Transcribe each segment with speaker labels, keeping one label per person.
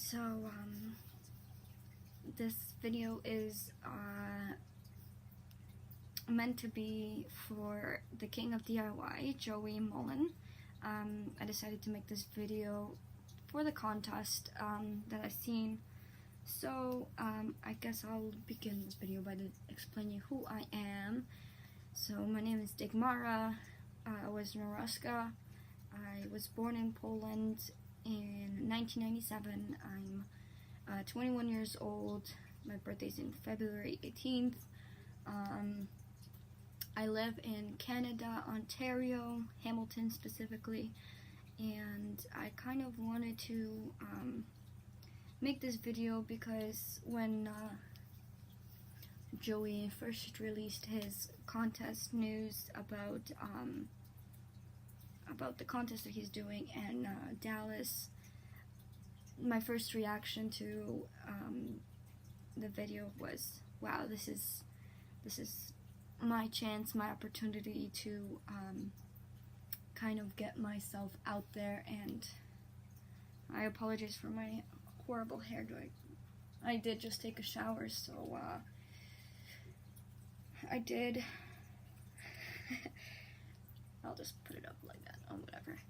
Speaker 1: So, this video is meant to be for the king of DIY, Joey Mullen. I decided to make this video for the contest that I've seen. So, I guess I'll begin this video by explaining who I am. So, my name is Dagmara. I was in Nebraska. I was born in Poland in 1997. I'm 21 years old. My birthday's in February 18th. I live in Canada, Ontario, Hamilton specifically, and I kind of wanted to make this video because when Joey first released his contest news about the contest that he's doing in Dallas, my first reaction to the video was, wow, this is my chance, my opportunity to kind of get myself out there. And I apologize for my horrible hair. I did just take a shower, so I did. I'll just put it up like that, or whatever.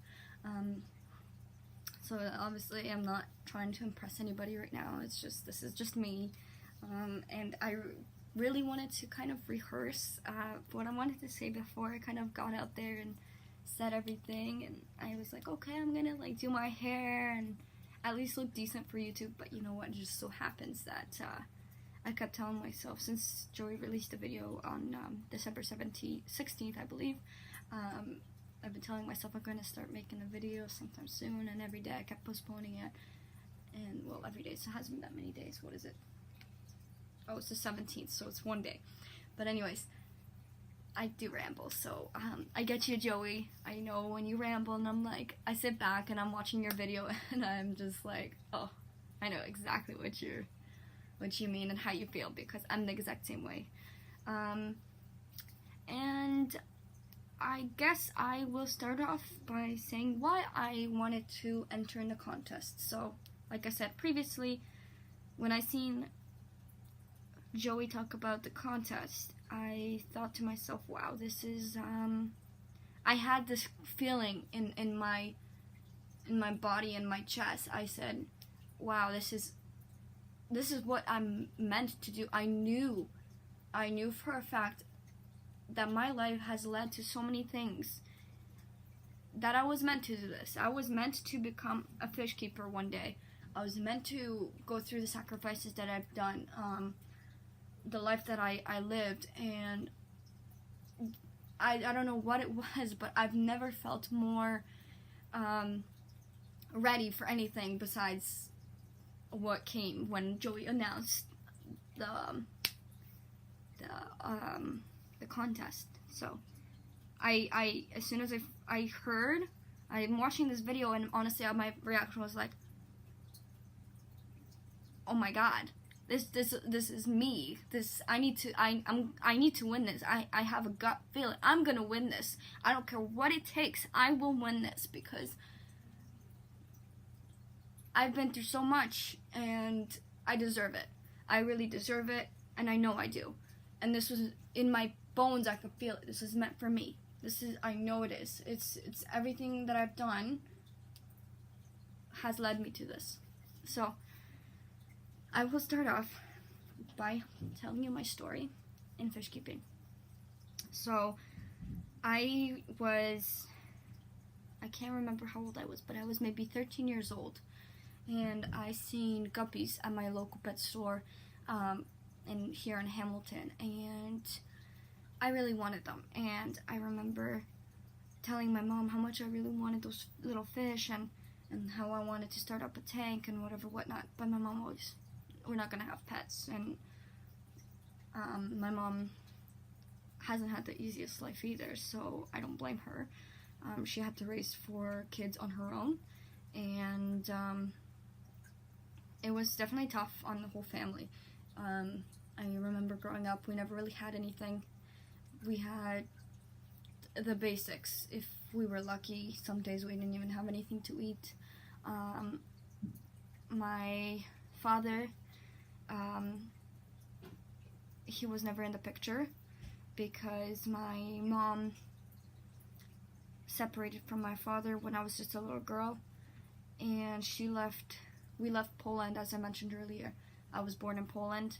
Speaker 1: So obviously I'm not trying to impress anybody right now. It's just, this is just me. And I really wanted to kind of rehearse what I wanted to say before I kind of got out there and said everything. And I was like, okay, I'm gonna like do my hair and at least look decent for YouTube. But you know what, it just so happens that I kept telling myself, since Joey released a video on December 16th, I believe, I've been telling myself I'm going to start making a video sometime soon, and every day I kept postponing it. And, well, every day, so it hasn't been that many days. What is it? Oh, it's the 17th, so it's one day. But anyways, I do ramble, so I get you, Joey. I know when you ramble, and I'm like, I sit back and I'm watching your video, and I'm just like, oh, I know exactly what you mean and how you feel, because I'm the exact same way. And I guess I will start off by saying why I wanted to enter in the contest. So, like I said previously, when I seen Joey talk about the contest, I thought to myself, wow, this is, I had this feeling in my body, in my chest. I said, wow, this is what I'm meant to do. I knew for a fact that my life has led to so many things that I was meant to do this. I was meant to become a fish keeper one day. I was meant to go through the sacrifices that I've done, the life that I lived, and I don't know what it was, but I've never felt more ready for anything besides what came when Joey announced the contest. So I as soon as I heard, I'm watching this video, and honestly my reaction was like, oh my god, this is me. I need to win this. I have a gut feeling I'm gonna win this. I don't care what it takes, I will win this, because I've been through so much and I deserve it. I really deserve it, and I know I do. And this was in my bones. I could feel it. This is meant for me. I know it is. It's everything that I've done has led me to this. So I will start off by telling you my story in fish keeping. So I can't remember how old I was, but I was maybe 13 years old, and I seen guppies at my local pet store here in Hamilton, and I really wanted them. And I remember telling my mom how much I really wanted those little fish, and how I wanted to start up a tank and whatnot. But my mom always, we're not gonna have pets. And my mom hasn't had the easiest life either, so I don't blame her. She had to raise 4 kids on her own, and it was definitely tough on the whole family. I remember growing up, we never really had anything. We had the basics. If we were lucky, some days we didn't even have anything to eat. my father, he was never in the picture because my mom separated from my father when I was just a little girl, and we left Poland, as I mentioned earlier. I was born in Poland,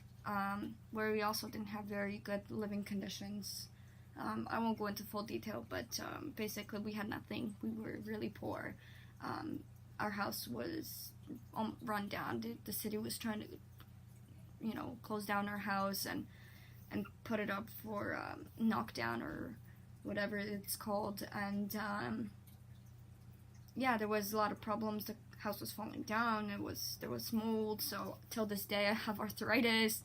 Speaker 1: where we also didn't have very good living conditions. I won't go into full detail, but basically we had nothing. We were really poor. Our house was run down. The city was trying to, close down our house and put it up for knockdown or whatever it's called. And there was a lot of problems. The house was falling down. There was mold. So till this day, I have arthritis.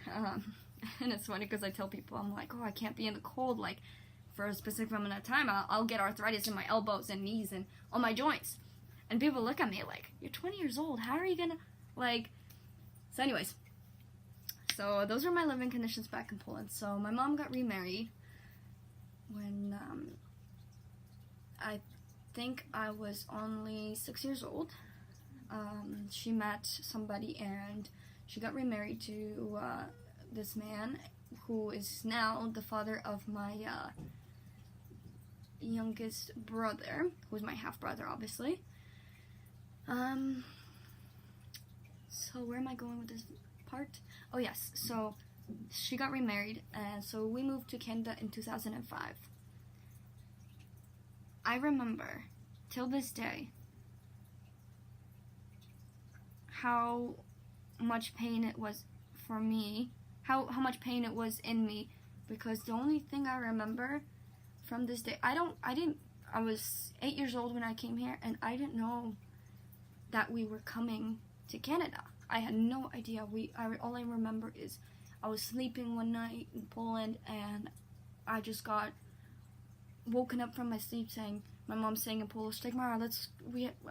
Speaker 1: And it's funny because I tell people, I'm like, I can't be in the cold like for a specific amount of time. I'll get arthritis in my elbows and knees and all my joints. And people look at me like, you're 20 years old. How are you gonna So anyways, so those are my living conditions back in Poland. So my mom got remarried when I think I was only 6 years old. She met somebody and she got remarried to this man who is now the father of my youngest brother, who's my half brother, obviously. So where am I going with this part? Oh yes, so she got remarried, and so we moved to Canada in 2005. I remember, till this day, how much pain it was for me, how much pain it was in me, because the only thing I remember from this day, I was 8 years old when I came here, and I didn't know that we were coming to Canada. I had no idea. All I remember is I was sleeping one night in Poland, and I just got woken up from my sleep my mom saying in Polish, Mara,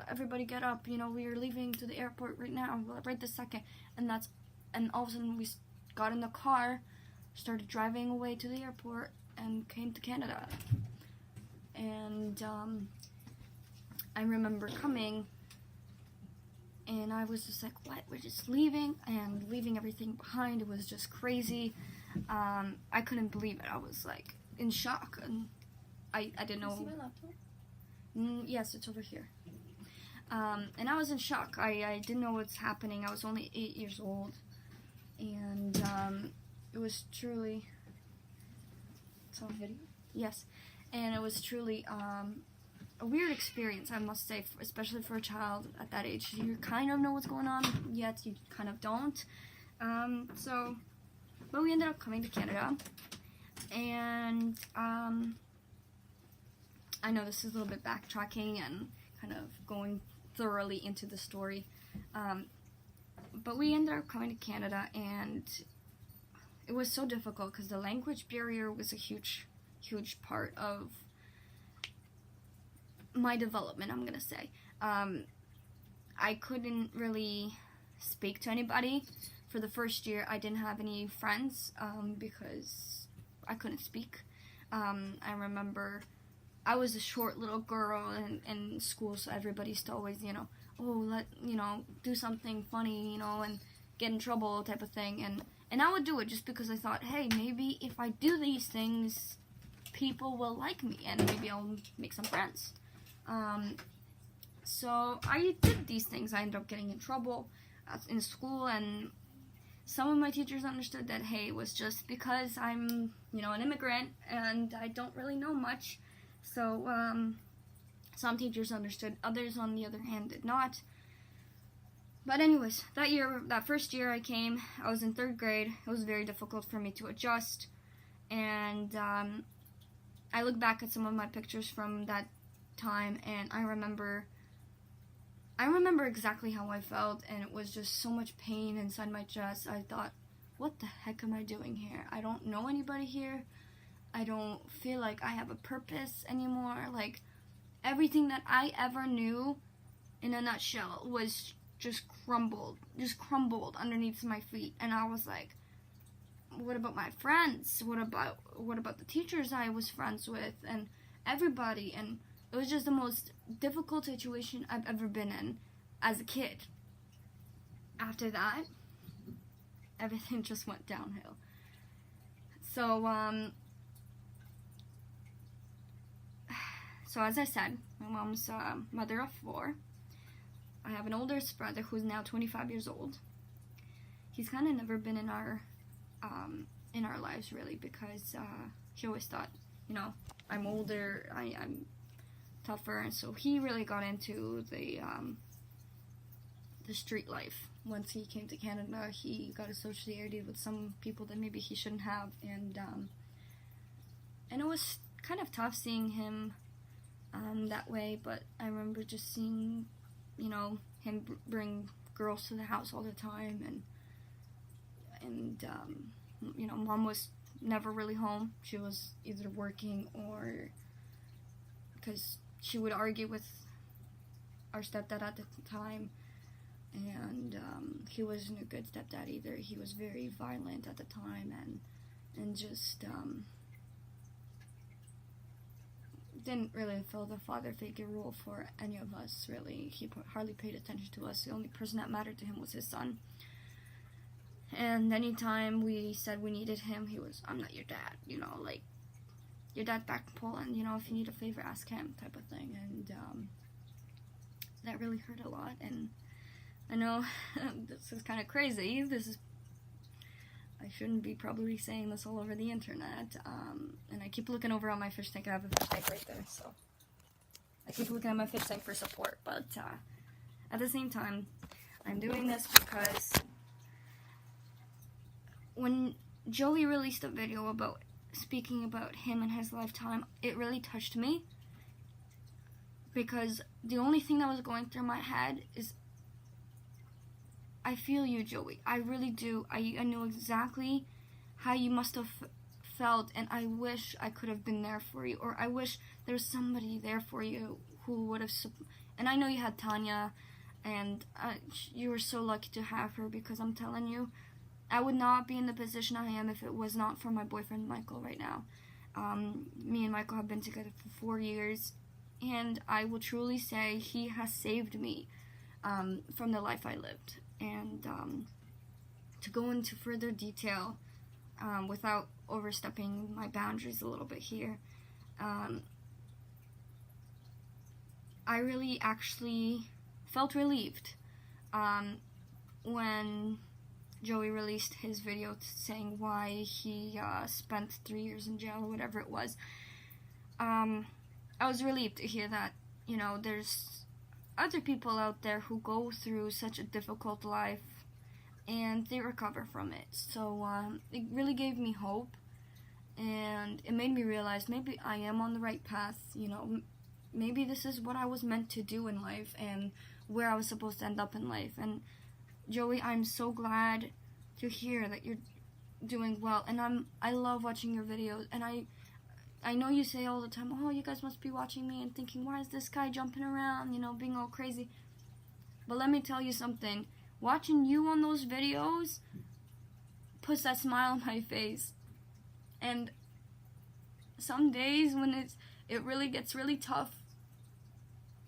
Speaker 1: everybody get up, we are leaving to the airport right now, right this second. And all of a sudden we got in the car, started driving away to the airport, and came to Canada. And I remember coming, and I was just like, what? We're just leaving and leaving everything behind. It was just crazy. I couldn't believe it. I was like in shock, and I didn't know.
Speaker 2: See my laptop?
Speaker 1: Yes, it's over here. And I was in shock. I didn't know what's happening. I was only 8 years old, and it was truly.
Speaker 2: It's on video?
Speaker 1: Yes, and it was truly a weird experience, I must say, especially for a child at that age. You kind of know what's going on, yet you kind of don't. But we ended up coming to Canada, and I know this is a little bit backtracking and kind of going thoroughly into the story, but we ended up coming to Canada, and it was so difficult because the language barrier was a huge part of my development, I'm gonna say. I couldn't really speak to anybody. For the first year, I didn't have any friends because I couldn't speak. I remember I was a short little girl in school, so everybody used to always, do something funny, and get in trouble type of thing. And I would do it just because I thought, hey, maybe if I do these things, people will like me, and maybe I'll make some friends. So I did these things. I ended up getting in trouble in school, and some of my teachers understood that, hey, it was just because I'm, an immigrant, and I don't really know much. So, some teachers understood. Others, on the other hand, did not. But anyways, that first year I came, I was in 3rd grade. It was very difficult for me to adjust. And I look back at some of my pictures from that time, and I remember exactly how I felt, and it was just so much pain inside my chest. I thought, what the heck am I doing here? I don't know anybody here. I don't feel like I have a purpose anymore. Like, everything that I ever knew, in a nutshell, was just crumbled underneath my feet. And I was like, what about my friends? What about the teachers I was friends with and everybody? And it was just the most difficult situation I've ever been in as a kid. after that, everything just went downhill. So, as I said, my mom's mother of 4. I have an older brother who's now 25 years old. He's kind of never been in our lives, really, because he always thought, you know, I'm older, I'm tougher, and so he really got into the street life. Once he came to Canada, he got associated with some people that maybe he shouldn't have, and it was kind of tough seeing him that way. But I remember just seeing, you know, him bring girls to the house all the time, and you know, Mom was never really home. She was either working or, because she would argue with our stepdad at the time, and he wasn't a good stepdad either. He was very violent at the time, and just didn't really fill the father figure role for any of us, really. He hardly paid attention to us. The only person that mattered to him was his son. And anytime we said we needed him, he was, I'm not your dad, you know, like, your dad's back in Poland, you know, if you need a favor, ask him, type of thing. And that really hurt a lot. And I know this is kind of crazy. I shouldn't be probably saying this all over the internet. And I keep looking over on my fish tank. I have a fish tank right there, so I keep looking at my fish tank for support. But at the same time, I'm doing this because when Joey released a video about speaking about him and his lifetime, it really touched me, because the only thing that was going through my head is, I feel you, Joey. I really do. I know exactly how you must have felt, and I wish I could have been there for you, or I wish there was somebody there for you who would have, and I know you had Tanya, and you were so lucky to have her, because I'm telling you, I would not be in the position I am if it was not for my boyfriend Michael right now. Me and Michael have been together for 4 years, and I will truly say he has saved me from the life I lived. And to go into further detail without overstepping my boundaries a little bit here, I really actually felt relieved when Joey released his video saying why he spent 3 years in jail or whatever it was. I was relieved to hear that, you know, there's other people out there who go through such a difficult life and they recover from it. So it really gave me hope, and it made me realize maybe I am on the right path. You know, maybe this is what I was meant to do in life and where I was supposed to end up in life. And Joey, I'm so glad to hear that you're doing well, and I love watching your videos, and I know you say all the time, oh, you guys must be watching me and thinking, why is this guy jumping around, you know, being all crazy. But let me tell you something, watching you on those videos puts that smile on my face. And some days when it really gets really tough,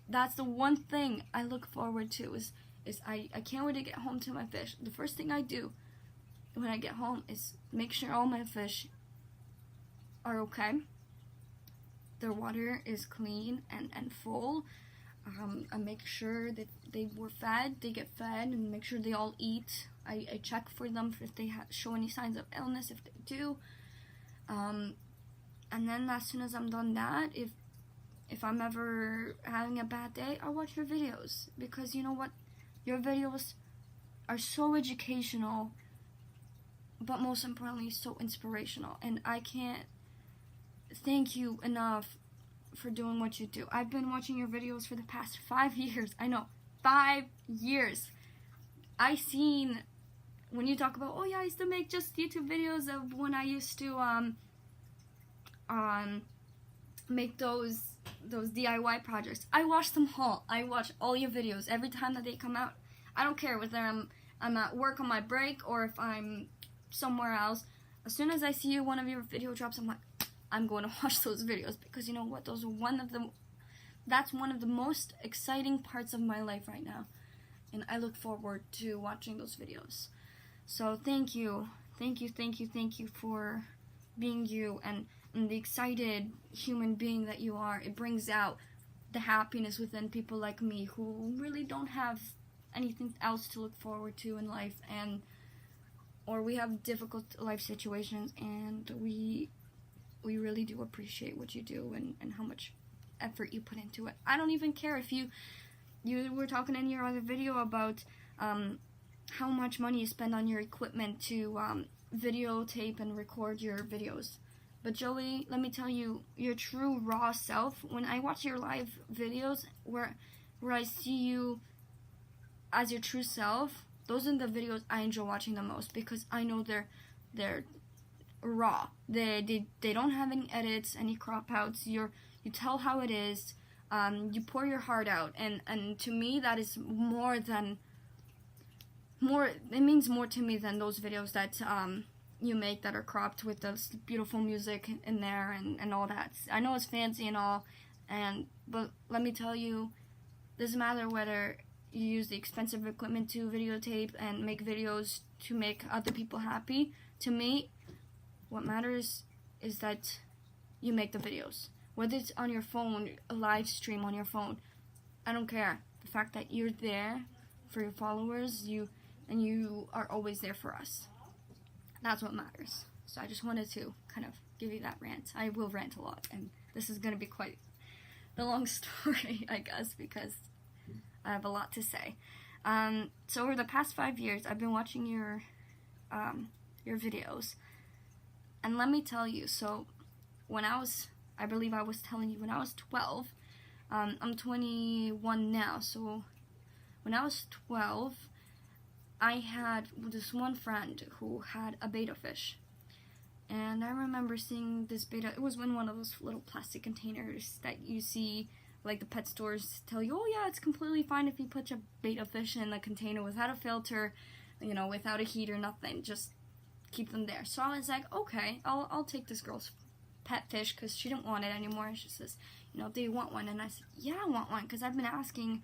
Speaker 1: that's the one thing I look forward to is I can't wait to get home to my fish. The first thing I do when I get home is make sure all my fish are okay. Their water is clean and full. I make sure that they get fed, and make sure they all eat. I check for them if they show any signs of illness, if they do. And then as soon as I'm done that, if I'm ever having a bad day, I'll watch your videos, because you know what? Your videos are so educational, but most importantly, so inspirational. And I can't thank you enough for doing what you do. I've been watching your videos for the past 5 years. I know, 5 years. I seen when you talk about, oh yeah, I used to make just YouTube videos of when I used to make those DIY projects. I watch them all. I watch all your videos every time that they come out. I don't care whether I'm at work on my break or if I'm somewhere else. As soon as I see one of your video drops, I'm like, I'm going to watch those videos, because you know what? That's one of the most exciting parts of my life right now. and I look forward to watching those videos. So thank you for being you and the excited human being that you are. It brings out the happiness within people like me who really don't have anything else to look forward to in life, or we have difficult life situations, and we really do appreciate what you do and how much effort you put into it. I don't even care if you were talking in your other video about how much money you spend on your equipment to videotape and record your videos. But Joey, let me tell you, your true raw self, when I watch your live videos where I see you as your true self, those are the videos I enjoy watching the most, because I know they're raw. They don't have any edits, any crop outs. You tell how it is. You pour your heart out, and to me that is it means more to me than those videos that you make that are cropped with this beautiful music in there and all that. I know it's fancy and all, but let me tell you, doesn't matter whether you use the expensive equipment to videotape and make videos to make other people happy. To me, what matters is that you make the videos. Whether it's on your phone, a live stream on your phone, I don't care. The fact that you're there for your followers, you are always there for us. That's what matters. So I just wanted to kind of give you that rant. I will rant a lot, and this is going to be quite the long story, I guess, because I have a lot to say. So over the past 5 years, I've been watching your videos, and let me tell you, so when I believe I was telling you when I was 12, I'm 21 now, so when I was 12, I had this one friend who had a betta fish, and I remember seeing this betta. It was in one of those little plastic containers that you see, like the pet stores tell you, oh yeah, it's completely fine if you put a betta fish in a container without a filter, without a heater, nothing, just keep them there. So I was like, okay, I'll take this girl's pet fish, because she didn't want it anymore. She says, do you want one? And I said, yeah, I want one, because I've been asking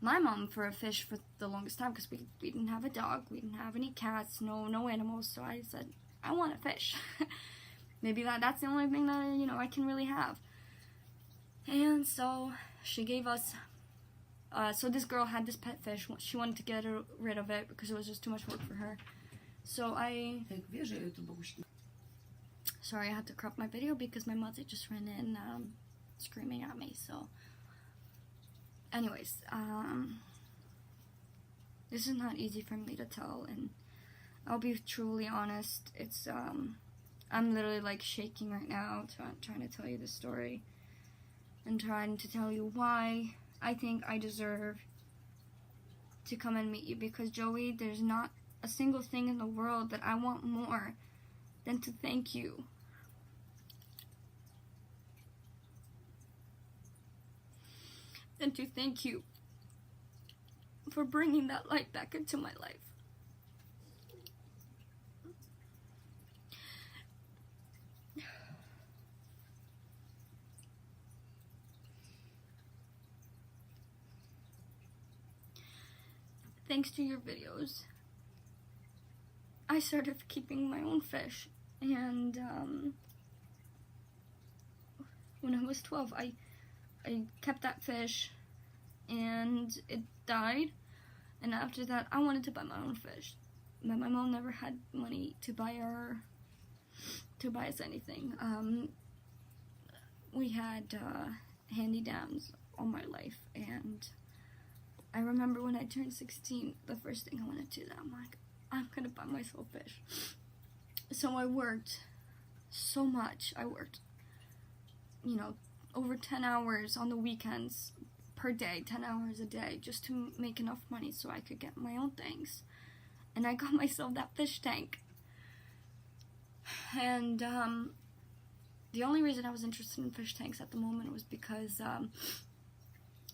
Speaker 1: my mom for a fish for the longest time, because we didn't have a dog, we didn't have any cats, no animals. So I said, I want a fish. Maybe that's the only thing that I can really have. And so she gave us. So this girl had this pet fish. She wanted to get rid of it because it was just too much work for her. So sorry, I had to crop my video because my mother just ran in screaming at me. So anyways, this is not easy for me to tell, and I'll be truly honest, it's I'm literally like shaking right now trying to tell you this story and trying to tell you why I think I deserve to come and meet you, because Joey, there's not a single thing in the world that I want more than to thank you. And to thank you for bringing that light back into my life. Thanks to your videos, I started keeping my own fish, and when I was 12, I kept that fish, and it died, and after that, I wanted to buy my own fish, but my mom never had money to buy us anything. We had hand-me-downs all my life, and I remember when I turned 16, the first thing I wanted to do, I'm like, I'm gonna buy myself fish. So I worked so much. I worked, over 10 hours on the weekends per day, 10 hours a day, just to make enough money so I could get my own things. And I got myself that fish tank. And the only reason I was interested in fish tanks at the moment was because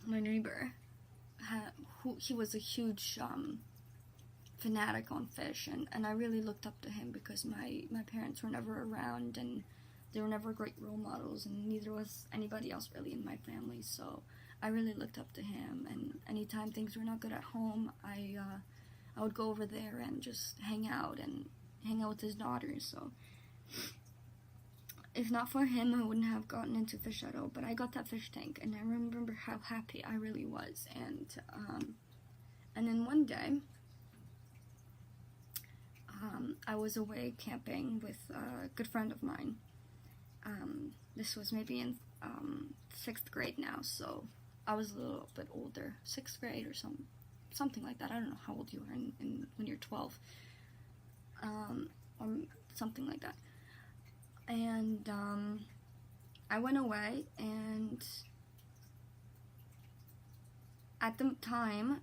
Speaker 1: my neighbor, he was a huge fanatic on fish, and I really looked up to him because my parents were never around, and they were never great role models, and neither was anybody else really in my family. So I really looked up to him, and anytime things were not good at home, I would go over there and just hang out with his daughters. So if not for him, I wouldn't have gotten into fish at all. But I got that fish tank, and I remember how happy I really was. And then one day, I was away camping with a good friend of mine. This was maybe in 6th grade now, so I was a little bit older, 6th grade or something like that. I don't know how old you are when you're 12, or something like that. And I went away, and at the time,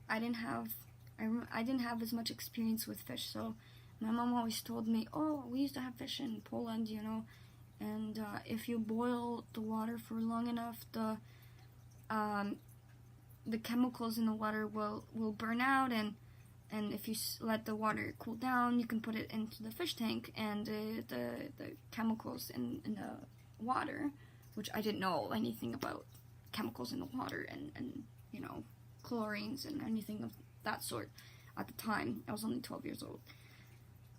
Speaker 1: I didn't have as much experience with fish. So my mom always told me, "Oh, we used to have fish in Poland, and if you boil the water for long enough, the chemicals in the water will burn out, and if you let the water cool down, you can put it into the fish tank, and the chemicals in the water," which I didn't know anything about chemicals in the water and chlorines and anything of that sort at the time. I was only 12 years old.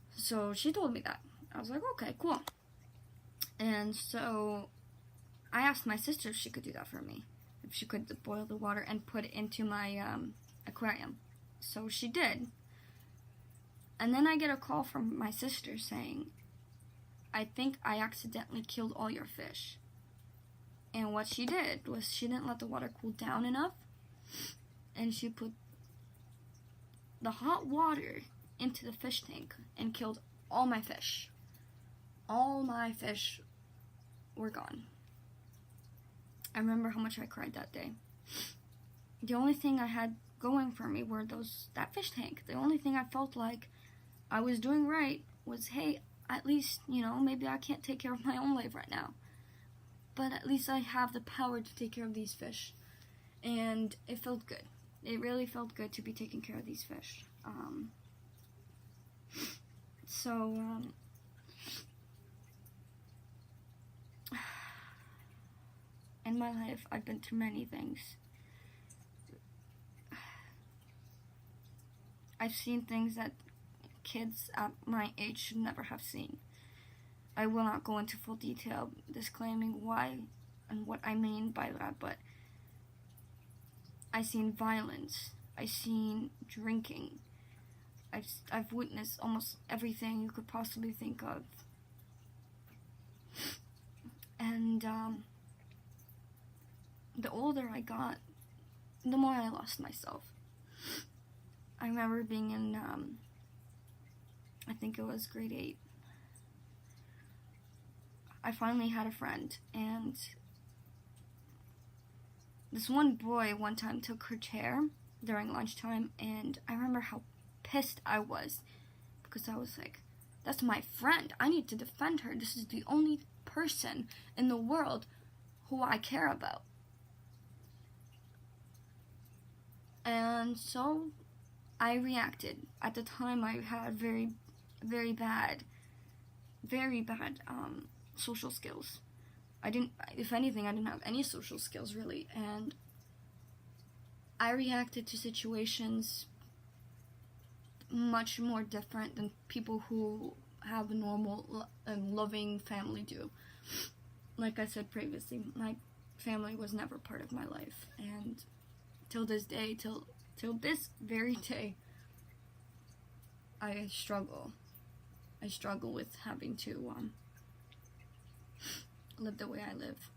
Speaker 1: So she told me that. I was like, okay, cool. And so I asked my sister if she could do that for me, if she could boil the water and put it into my aquarium. So she did. And then I get a call from my sister saying, "I think I accidentally killed all your fish." And what she did was she didn't let the water cool down enough, and she put the hot water into the fish tank and killed all my fish. All my fish were gone. I remember how much I cried that day. The only thing I had going for me were that fish tank. The only thing I felt like I was doing right was, hey, at least, maybe I can't take care of my own life right now, but at least I have the power to take care of these fish. And it felt good. It really felt good to be taking care of these fish. In my life, I've been through many things. I've seen things that kids at my age should never have seen. I will not go into full detail disclaiming why and what I mean by that, but I've seen violence. I've seen drinking. I've witnessed almost everything you could possibly think of. And the older I got, the more I lost myself. I remember being in, I think it was grade 8. I finally had a friend, and this one boy one time took her chair during lunchtime, and I remember how pissed I was, because I was like, that's my friend. I need to defend her. This is the only person in the world who I care about. And so I reacted. At the time, I had very, very bad social skills. If anything, I didn't have any social skills, really. And I reacted to situations much more different than people who have a normal and loving family do. Like I said previously, my family was never part of my life. And till this day, till this very day, I struggle. I struggle with having to live the way I live.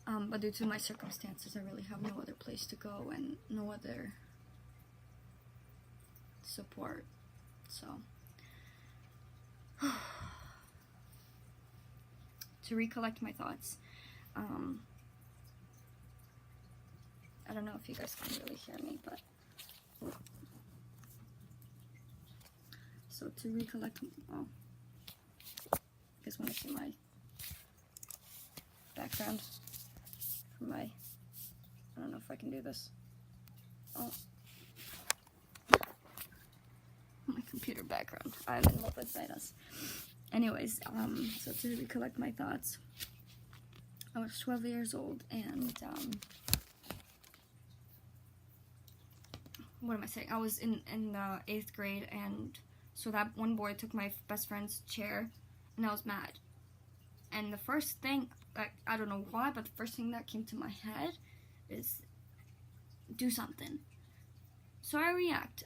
Speaker 1: But due to my circumstances, I really have no other place to go and no other support. So, to recollect my thoughts, I don't know if you guys can really hear me, but so to recollect, you guys want to see my background for I don't know if I can do this. My computer background. I'm in love with Zetas. Anyways, so to recollect my thoughts, I was 12 years old, and what am I saying? I was in the 8th grade, and so that one boy took my best friend's chair, and I was mad. And the first thing, like, I don't know why, but the first thing that came to my head is do something. So I react.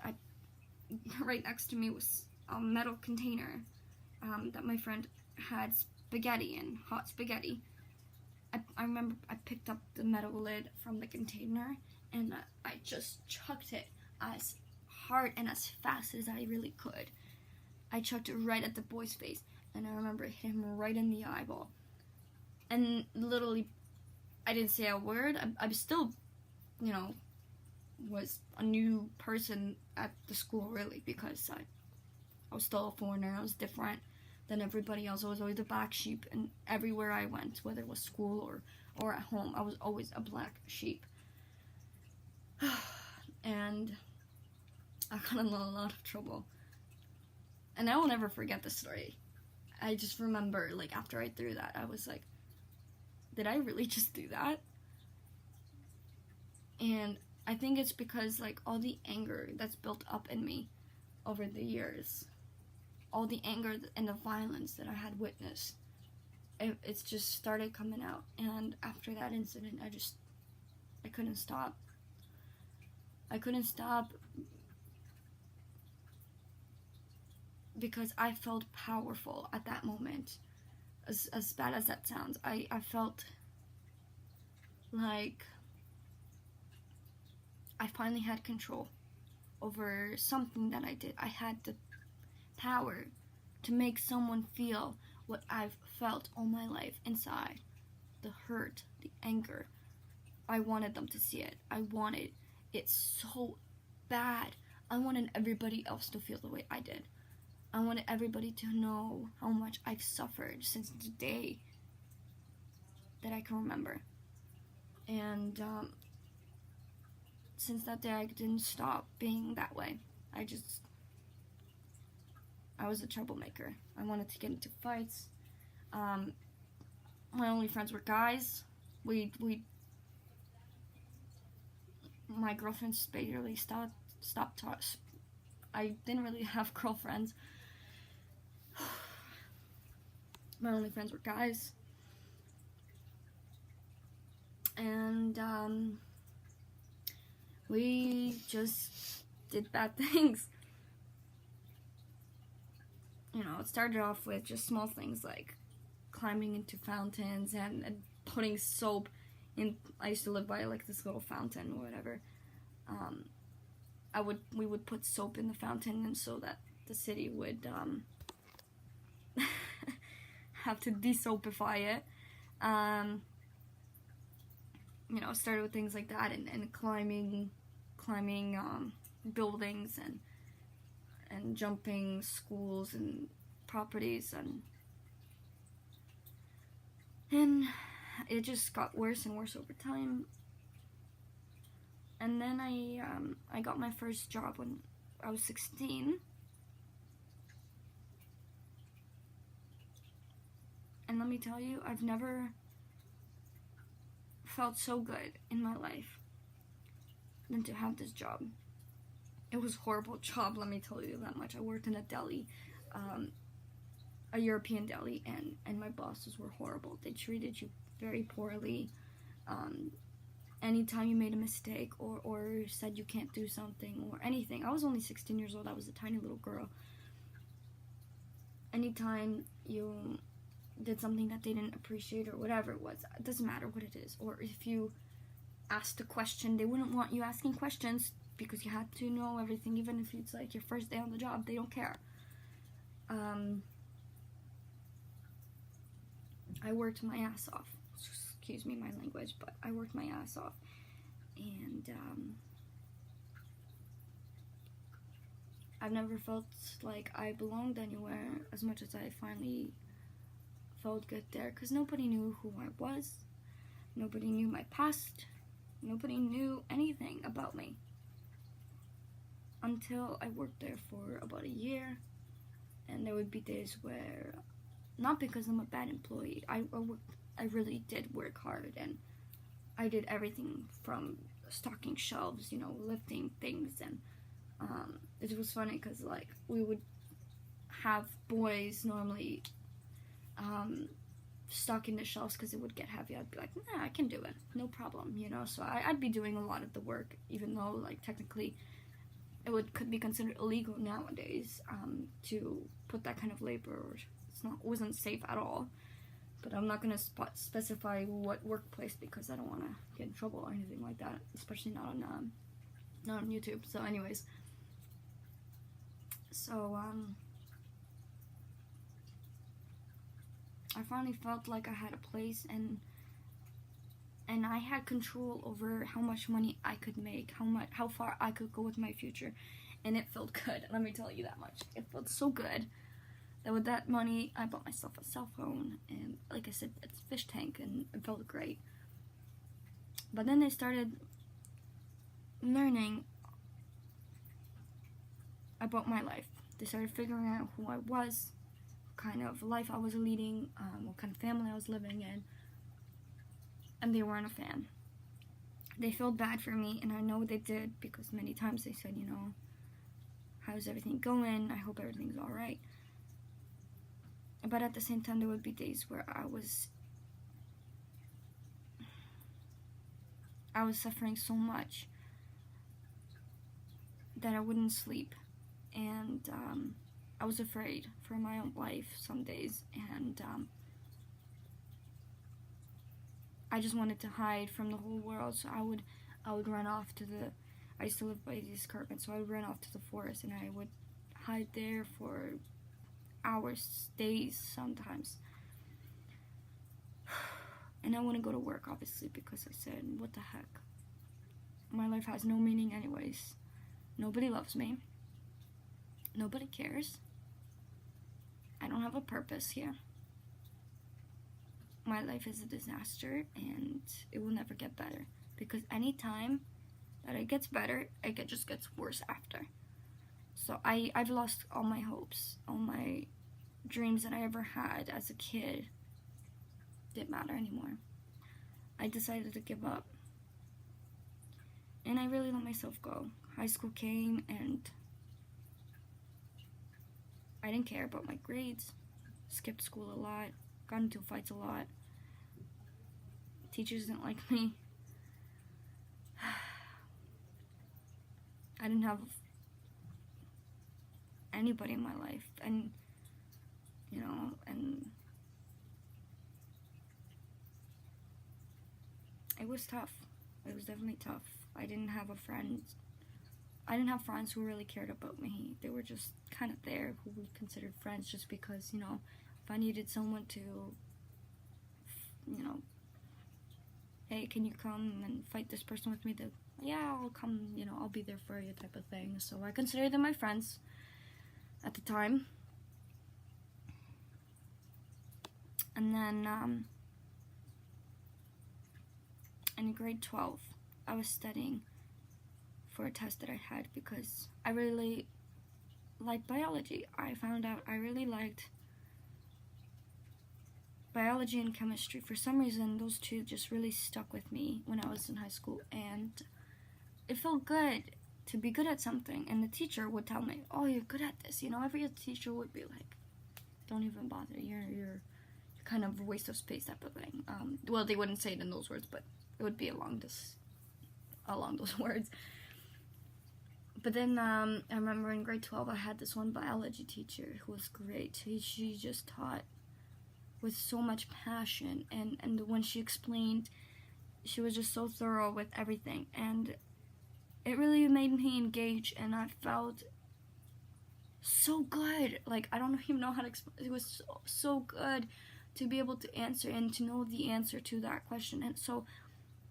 Speaker 1: Right next to me was a metal container that my friend had spaghetti in, hot spaghetti. I remember I picked up the metal lid from the container, and I just chucked it as hard and as fast as I really could. I chucked it right at the boy's face, and I remember it hit him right in the eyeball. And literally, I didn't say a word. I still, was a new person at the school, really, because I was still a foreigner. I was different than everybody else. I was always the black sheep, and everywhere I went, whether it was school or at home, I was always a black sheep. And I got in a lot of trouble. And I will never forget the story. I just remember, like, after I threw that, I was like, did I really just do that? And I think it's because, like, all the anger that's built up in me over the years, all the anger and the violence that I had witnessed, it's just started coming out. And after that incident, I couldn't stop. I couldn't stop because I felt powerful at that moment. As bad as that sounds, I felt like I finally had control over something that I did. I had the power to make someone feel what I've felt all my life inside. The hurt, the anger. I wanted them to see it. I wanted it so bad. I wanted everybody else to feel the way I did. I wanted everybody to know how much I've suffered since the day that I can remember. And since that day, I didn't stop being that way. I was a troublemaker. I wanted to get into fights. My only friends were guys. My girlfriends basically stopped us. I didn't really have girlfriends. My only friends were guys. And we just did bad things. It started off with just small things like climbing into fountains and putting soap in. I used to live by like this little fountain or whatever. We would put soap in the fountain, and so that the city would have to de-soapify it. It started with things like that, and climbing buildings and jumping schools and properties, and it just got worse and worse over time. And then I got my first job when I was 16. And let me tell you, I've never felt so good in my life than to have this job. It was a horrible job, let me tell you that much. I worked in a deli, a European deli, and my bosses were horrible. They treated you very poorly. Anytime you made a mistake or said you can't do something or anything. I was only 16 years old. I was a tiny little girl. Anytime you did something that they didn't appreciate or whatever it was, it doesn't matter what it is. Or if you asked a question, they wouldn't want you asking questions because you had to know everything, even if it's like your first day on the job. They don't care. I worked my ass off. Excuse me my language, but I worked my ass off. And I've never felt like I belonged anywhere as much as I finally felt good there, because nobody knew who I was. Nobody knew my past. Nobody knew anything about me until I worked there for about a year. And there would be days where, not because I'm a bad employee, I really did work hard, and I did everything from stocking shelves, lifting things. And it was funny because, like, we would have boys normally stocking the shelves because it would get heavy. I'd be like, nah, I can do it, no problem, so I'd be doing a lot of the work, even though, like, technically could be considered illegal nowadays to put that kind of labor, or wasn't safe at all. But I'm not gonna specify what workplace because I don't want to get in trouble or anything like that, especially not on YouTube. So anyways, I finally felt like I had a place, and I had control over how much money I could make, how far I could go with my future, and it felt good. Let me tell you that much. It felt so good that with that money, I bought myself a cell phone, and like I said, it's a fish tank, and it felt great. But then they started learning about my life. They started figuring out who I was, what kind of life I was leading, what kind of family I was living in, and they weren't a fan. They felt bad for me, and I know they did, because many times they said, how's everything going? I hope everything's alright. But at the same time, there would be days where I was suffering so much that I wouldn't sleep, and I was afraid for my own life some days, and I just wanted to hide from the whole world. So I would run off to I used to live by the escarpment, so I would run off to the forest, and I would hide there for hours, days sometimes. And I wouldn't go to work, obviously, because I said, what the heck? My life has no meaning anyways. Nobody loves me. Nobody cares. I don't have a purpose here. My life is a disaster, and it will never get better. Because any time that it gets better, it just gets worse after. So I've lost all my hopes, all my dreams that I ever had as a kid didn't matter anymore. I decided to give up. And I really let myself go. High school came, and I didn't care about my grades. Skipped school a lot. Got into fights a lot. Teachers didn't like me. I didn't have anybody in my life, and it was tough. It was definitely tough. I didn't have friends who really cared about me. They were just kind of there, who we considered friends, just because, if I needed someone to, hey, can you come and fight this person with me? Yeah, I'll come, I'll be there for you, type of thing. So I considered them my friends at the time. And then, in grade 12, I was studying for a test that I had because I really liked biology. I found out I really liked biology and chemistry. For some reason, those two just really stuck with me when I was in high school, and it felt good to be good at something. And the teacher would tell me, oh, you're good at this. Every teacher would be like, don't even bother. You're kind of a waste of space, type of thing. Well, they wouldn't say it in those words, but it would be along those words. But then I remember in grade 12, I had this one biology teacher who was great. She just taught with so much passion, and when she explained, she was just so thorough with everything, and it really made me engage, and I felt so good. Like, I don't even know how to explain. It was so good to be able to answer and to know the answer to that question. And so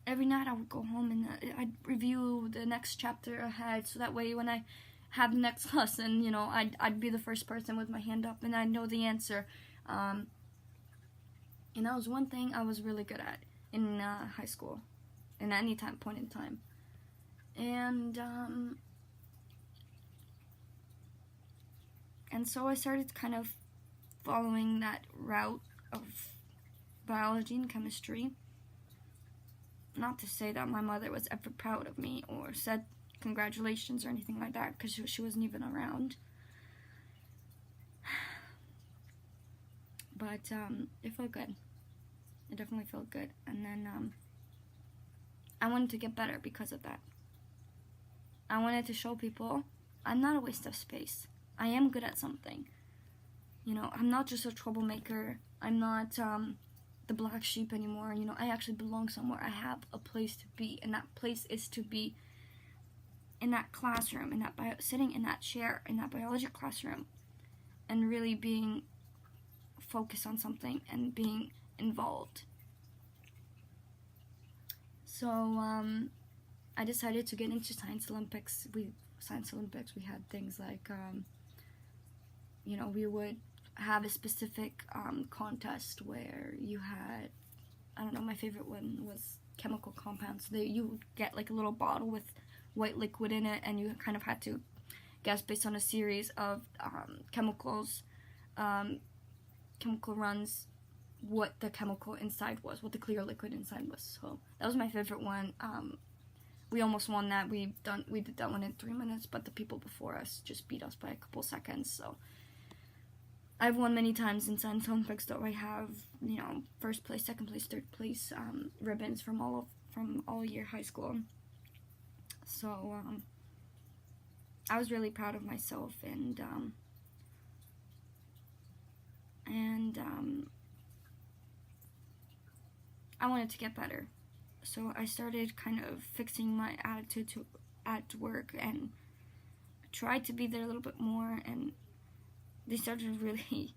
Speaker 1: every night I would go home and I'd review the next chapter ahead, so that way when I have the next lesson, I'd be the first person with my hand up and I'd know the answer. And that was one thing I was really good at in high school, in any point in time. And so I started kind of following that route of biology and chemistry not to say that my mother was ever proud of me or said congratulations or anything like that, because she wasn't even around. But it felt good. It definitely felt good. And then I wanted to get better because of that. I wanted to show people I'm not a waste of space. I am good at something. You know, I'm not just a troublemaker. I'm not the black sheep anymore. You know, I actually belong somewhere. I have a place to be, and that place is to be in that classroom, in that sitting in that chair, in that biology classroom, and really being focused on something and being involved. So I decided to get into Science Olympics. We had things like you know, we would have a specific contest where you had, I don't know, my favorite one was chemical compounds. You would get like a little bottle with white liquid in it, and you kind of had to guess based on a series of chemicals, chemical runs, what the chemical inside was, what the clear liquid inside was. So that was my favorite one. We almost won that. We did that one in 3 minutes, but the people before us just beat us by a couple seconds. So I've won many times in Science Olympics, though. I have, you know, first place, second place, third place ribbons from all year high school. So I was really proud of myself, and I wanted to get better. So I started kind of fixing my attitude at work and tried to be there a little bit more, and they started really,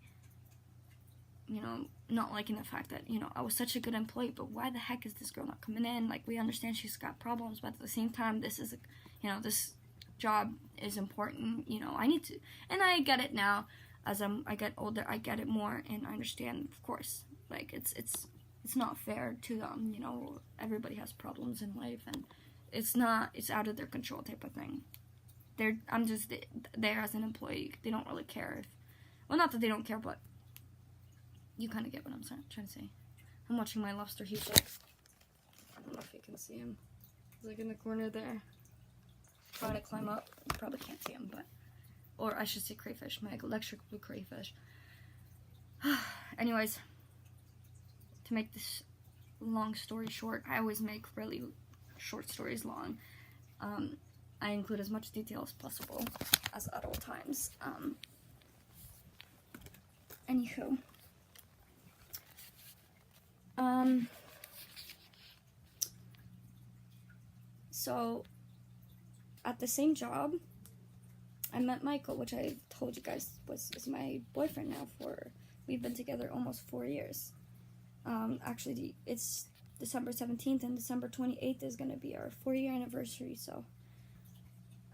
Speaker 1: you know, not liking the fact that, you know, I was such a good employee, but why the heck is this girl not coming in? Like, we understand she's got problems, but at the same time, this is, you know, this job is important, you know, I need to, and I get it now. As I get older, I get it more, and I understand, of course, like, it's not fair to them, you know, everybody has problems in life, and it's out of their control type of thing. I'm just there as an employee. They don't really care well, not that they don't care, but you kind of get what I'm trying to say. I'm watching my lobster. He's like, I don't know if you can see him. He's like in the corner there, trying to climb up. You probably can't see him, but, or I should say crayfish, my electric blue crayfish. Anyways, to make this long story short, I always make really short stories long. I include as much detail as possible, as at all times. Anywho. So, at the same job, I met Michael, which I told you guys is my boyfriend now we've been together almost 4 years. Actually, it's December 17th, and December 28th is going to be our 4-year anniversary, so.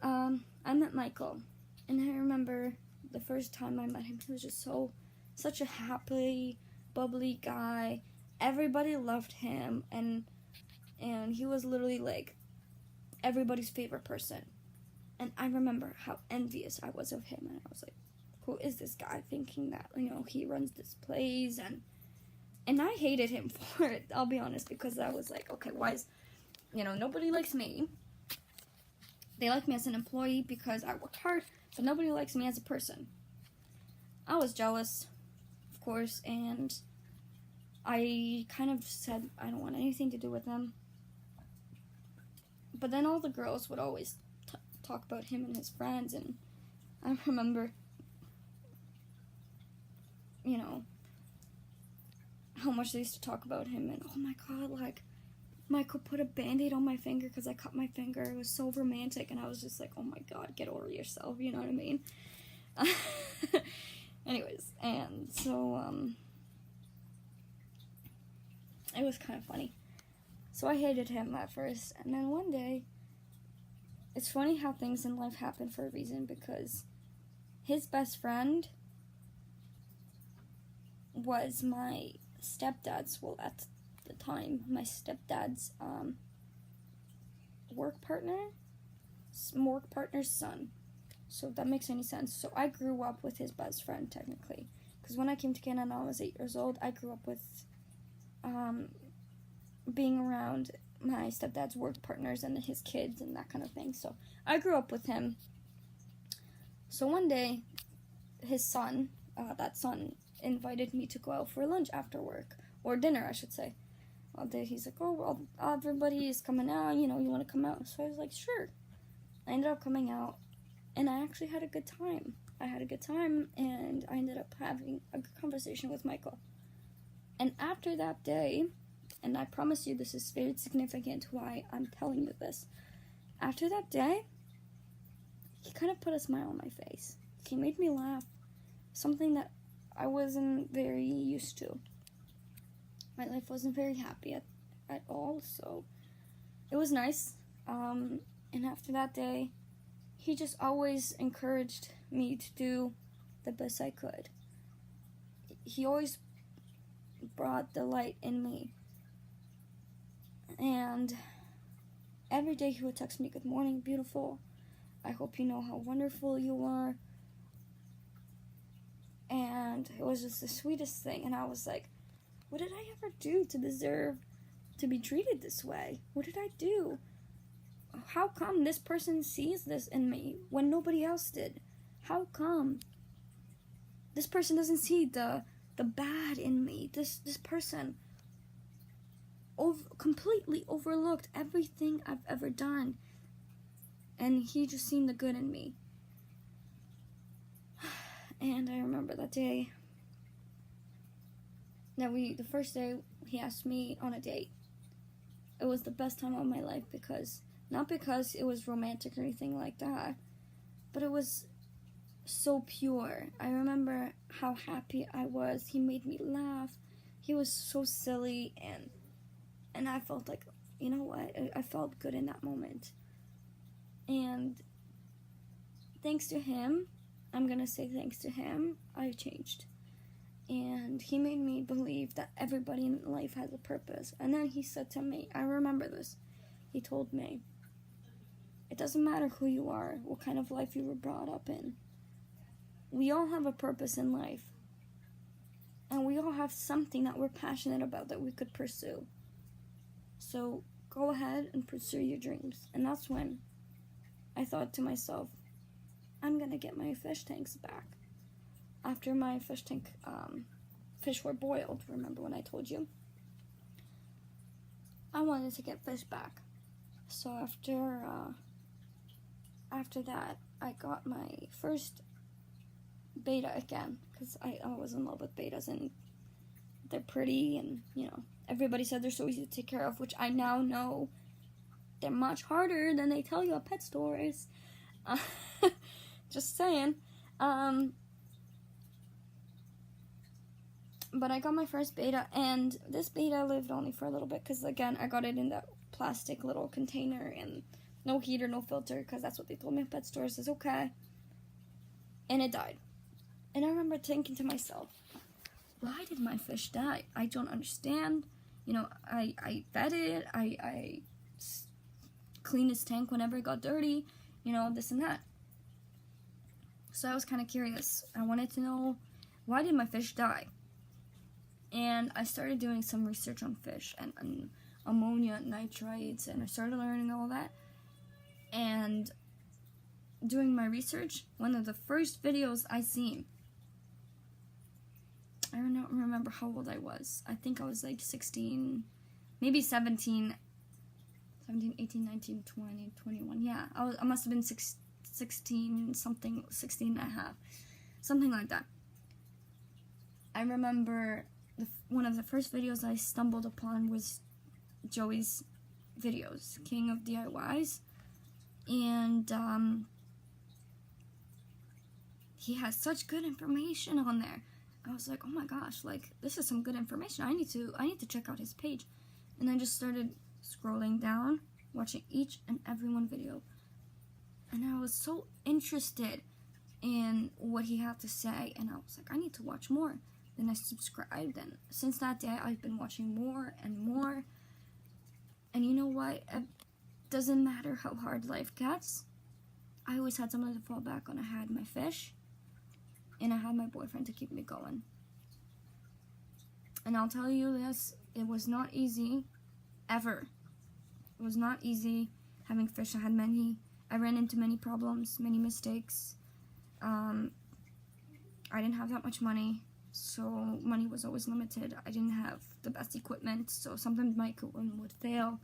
Speaker 1: I met Michael, and I remember the first time I met him, he was just such a happy, bubbly guy. Everybody loved him, and he was literally like everybody's favorite person. And I remember how envious I was of him, and I was like, who is this guy, thinking that, you know, he runs this place, and I hated him for it, I'll be honest, because I was like, okay, why is, you know, nobody likes me. They like me as an employee because I worked hard, but nobody likes me as a person. I was jealous, of course, and I kind of said I don't want anything to do with him. But then all the girls would always talk about him and his friends, and I remember, you know, how much they used to talk about him, and oh my god, like, Michael put a band-aid on my finger because I cut my finger. It was so romantic, and I was just like, oh my god, get over yourself, you know what I mean? Anyways, and so, it was kind of funny. So I hated him at first, and then one day, it's funny how things in life happen for a reason, because his best friend was my stepdad's, well, at the time, my stepdad's work partner's son. So if that makes any sense. So I grew up with his best friend, technically, because when I came to Canada, I was 8 years old. I grew up with being around my stepdad's work partners and his kids and that kind of thing. So I grew up with him. So one day, his son, that son, invited me to go out for lunch after work, or dinner, I should say. One day he's like, oh, well, everybody is coming out, you want to come out? So I was like, sure. I ended up coming out, and I actually had a good time. And I ended up having a good conversation with Michael. And after that day, and I promise you this is very significant why I'm telling you this. After that day, he kind of put a smile on my face. He made me laugh, something that I wasn't very used to. My life wasn't very happy at all, so it was nice. And after that day, he just always encouraged me to do the best I could. He always brought the light in me. And every day he would text me, good morning, beautiful. I hope you know how wonderful you are. And it was just the sweetest thing. And I was like, what did I ever do to deserve to be treated this way? What did I do? How come this person sees this in me when nobody else did? How come this person doesn't see the bad in me? This person completely overlooked everything I've ever done, and he just seen the good in me. And I remember that day that the first day he asked me on a date. It was the best time of my life not because it was romantic or anything like that, but it was so pure. I remember how happy I was. He made me laugh. He was so silly, and I felt like, you know what? I felt good in that moment. And thanks to him, I'm gonna say thanks to him, I changed. And he made me believe that everybody in life has a purpose. And then he said to me, I remember this, he told me, it doesn't matter who you are, what kind of life you were brought up in. We all have a purpose in life. And we all have something that we're passionate about that we could pursue. So go ahead and pursue your dreams. And that's when I thought to myself, I'm gonna get my fish tanks back. After my fish were boiled, remember when I told you? I wanted to get fish back. So after that, I got my first beta again, because I was in love with betas, and they're pretty, and everybody said they're so easy to take care of, which I now know they're much harder than they tell you at pet stores. Just saying. But I got my first beta, and this beta lived only for a little bit, because again, I got it in that plastic little container, and no heater, no filter, because that's what they told me at pet stores is okay. And it died. And I remember thinking to myself, why did my fish die? I don't understand. I fed it, I cleaned its tank whenever it got dirty, this and that. So I was kind of curious. I wanted to know, why did my fish die? And I started doing some research on fish and ammonia, nitrates, and I started learning all that. And doing my research, one of the first videos I seen, I don't remember how old I was. I think I was like 16, maybe 17, 18, 19, 20, 21. Yeah, I must have been 16 something, 16 and a half, something like that. I remember one of the first videos I stumbled upon was Joey's videos, King of DIYs, and he has such good information on there. I was like, oh my gosh, like, this is some good information. I need to check out his page. And I just started scrolling down, watching each and every one video. And I was so interested in what he had to say, and I was like, I need to watch more. Then I subscribed, and since that day, I've been watching more and more. And you know what? It doesn't matter how hard life gets. I always had something to fall back on. I had my fish, and I had my boyfriend to keep me going. And I'll tell you this, it was not easy, ever. was not easy having fish. I ran into many problems, many mistakes. I didn't have that much money, so money was always limited. I didn't have the best equipment, so sometimes my equipment would fail.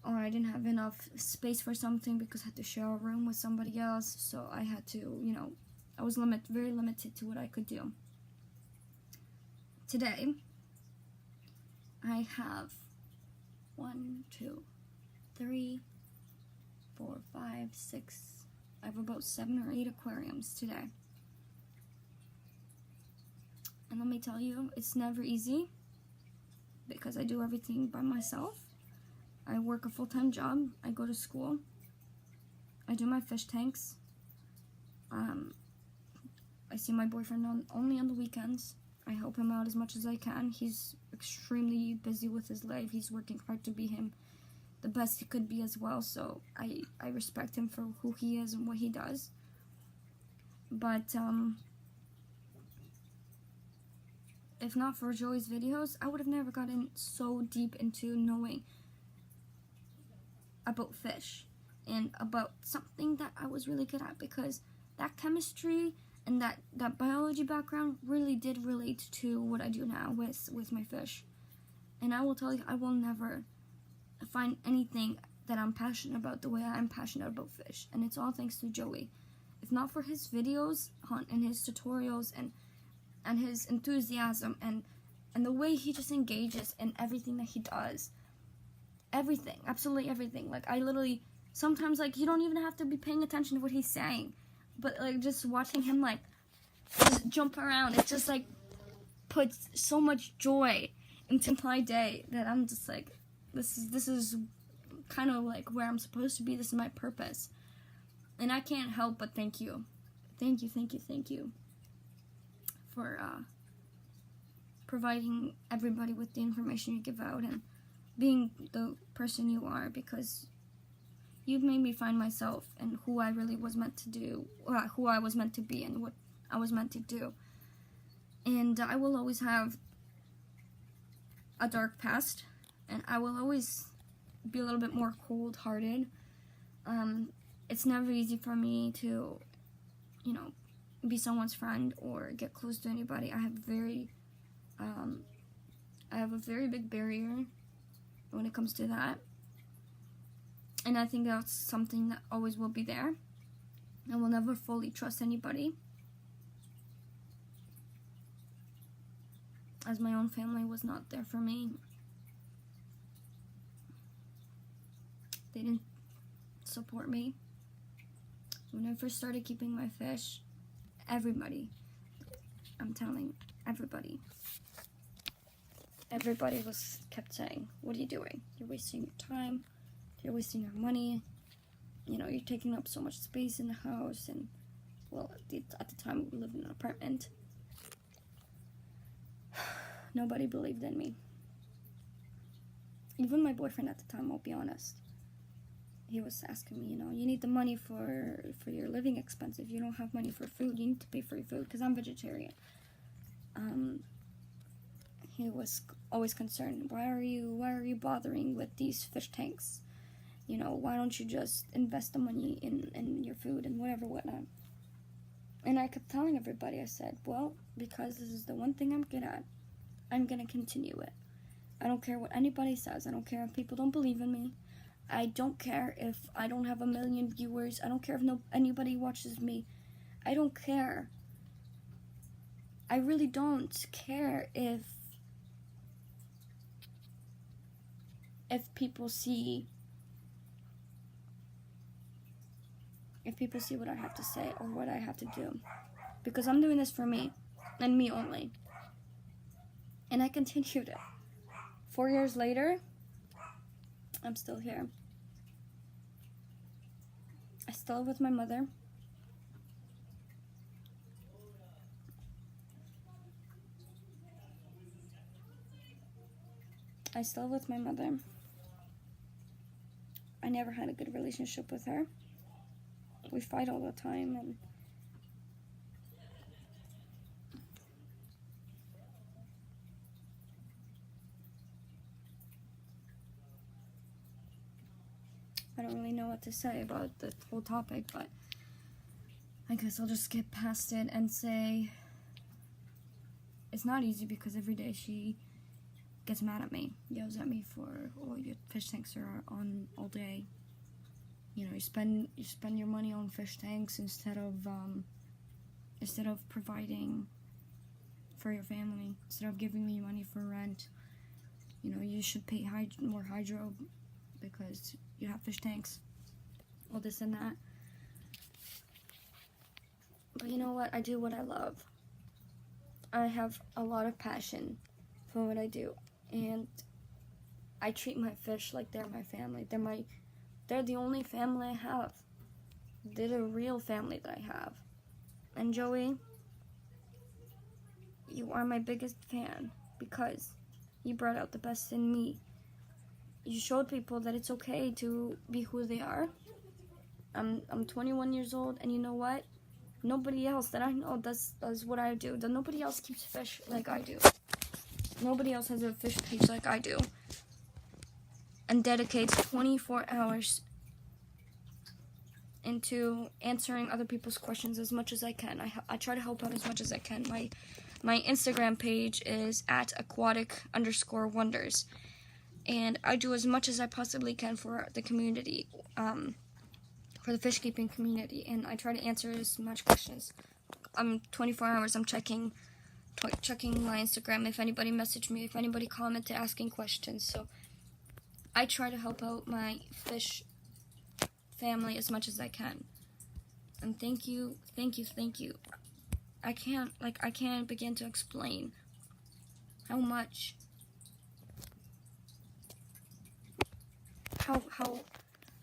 Speaker 1: Or I didn't have enough space for something because I had to share a room with somebody else, so I had to, I was very limited to what I could do. Today, I have 1, 2, 3, 4, 5, 6, I have about 7 or 8 aquariums today. And let me tell you, it's never easy because I do everything by myself. I work a full-time job, I go to school, I do my fish tanks, I see my boyfriend only on the weekends. I help him out as much as I can. He's extremely busy with his life. He's working hard to be him the best he could be as well, so I respect him for who he is and what he does. But if not for Joey's videos, I would have never gotten so deep into knowing about fish and about something that I was really good at, because that chemistry and that biology background really did relate to what I do now with my fish. And I will tell you, I will never find anything that I'm passionate about the way I'm passionate about fish, and it's all thanks to Joey. If not for his videos and his tutorials and his enthusiasm and the way he just engages in everything that he does, everything, absolutely everything. Like, I literally, sometimes, like, you don't even have to be paying attention to what he's saying, but, like, just watching him, like, just jump around, it just, like, puts so much joy into my day that I'm just, like, this is kind of, like, where I'm supposed to be. This is my purpose. And I can't help but thank you. Thank you for providing everybody with the information you give out and being the person you are, because you've made me find myself and who I really was meant to do, who I was meant to be and what I was meant to do. And I will always have a dark past, and I will always be a little bit more cold-hearted. It's never easy for me to, be someone's friend or get close to anybody. I have a very big barrier when it comes to that, and I think that's something that always will be there. I will never fully trust anybody, as my own family was not there for me. They didn't support me. When I first started keeping my fish, everybody, I'm telling everybody kept saying, "What are you doing? You're wasting your time, you're wasting your money, you're taking up so much space in the house." And, well, at the time we lived in an apartment. Nobody believed in me. Even my boyfriend at the time, I'll be honest. He was asking me, you need the money for your living expenses. You don't have money for food. You need to pay for your food, because I'm vegetarian. He was always concerned. Why are you bothering with these fish tanks? Why don't you just invest the money in your food and whatnot. And I kept telling everybody, I said, well, because this is the one thing I'm good at, I'm going to continue it. I don't care what anybody says. I don't care if people don't believe in me. I don't care if I don't have 1 million viewers. I don't care if anybody watches me. I don't care. I really don't care if people see what I have to say or what I have to do, because I'm doing this for me and me only. And I continued it. 4 years later, I'm still here. I still live with my mother. I never had a good relationship with her. We fight all the time, and what to say about the whole topic, but I guess I'll just skip past it and say it's not easy because every day she gets mad at me, yells at me for, oh, your fish tanks are on all day. You know, you spend your money on fish tanks instead of providing for your family, instead of giving me money for rent. You know, you should pay more hydro because you have fish tanks. All this and that. But you know what? I do what I love. I have a lot of passion for what I do, and I treat my fish like they're my family. They're the only family I have. They're the real family that I have. And Joey, you are my biggest fan because you brought out the best in me. You showed people that it's okay to be who they are. I'm 21 years old, and you know what? Nobody else that I know does what I do. Nobody else keeps fish like I do. Nobody else has a fish page like I do. And dedicates 24 hours into answering other people's questions as much as I can. I try to help out as much as I can. My Instagram page is @aquatic_wonders. And I do as much as I possibly can for the community. For the fish keeping community, and I try to answer as much questions. 24 hours I'm checking my Instagram if anybody messaged me, if anybody commented asking questions. So I try to help out my fish family as much as I can. And thank you. I can't begin to explain how much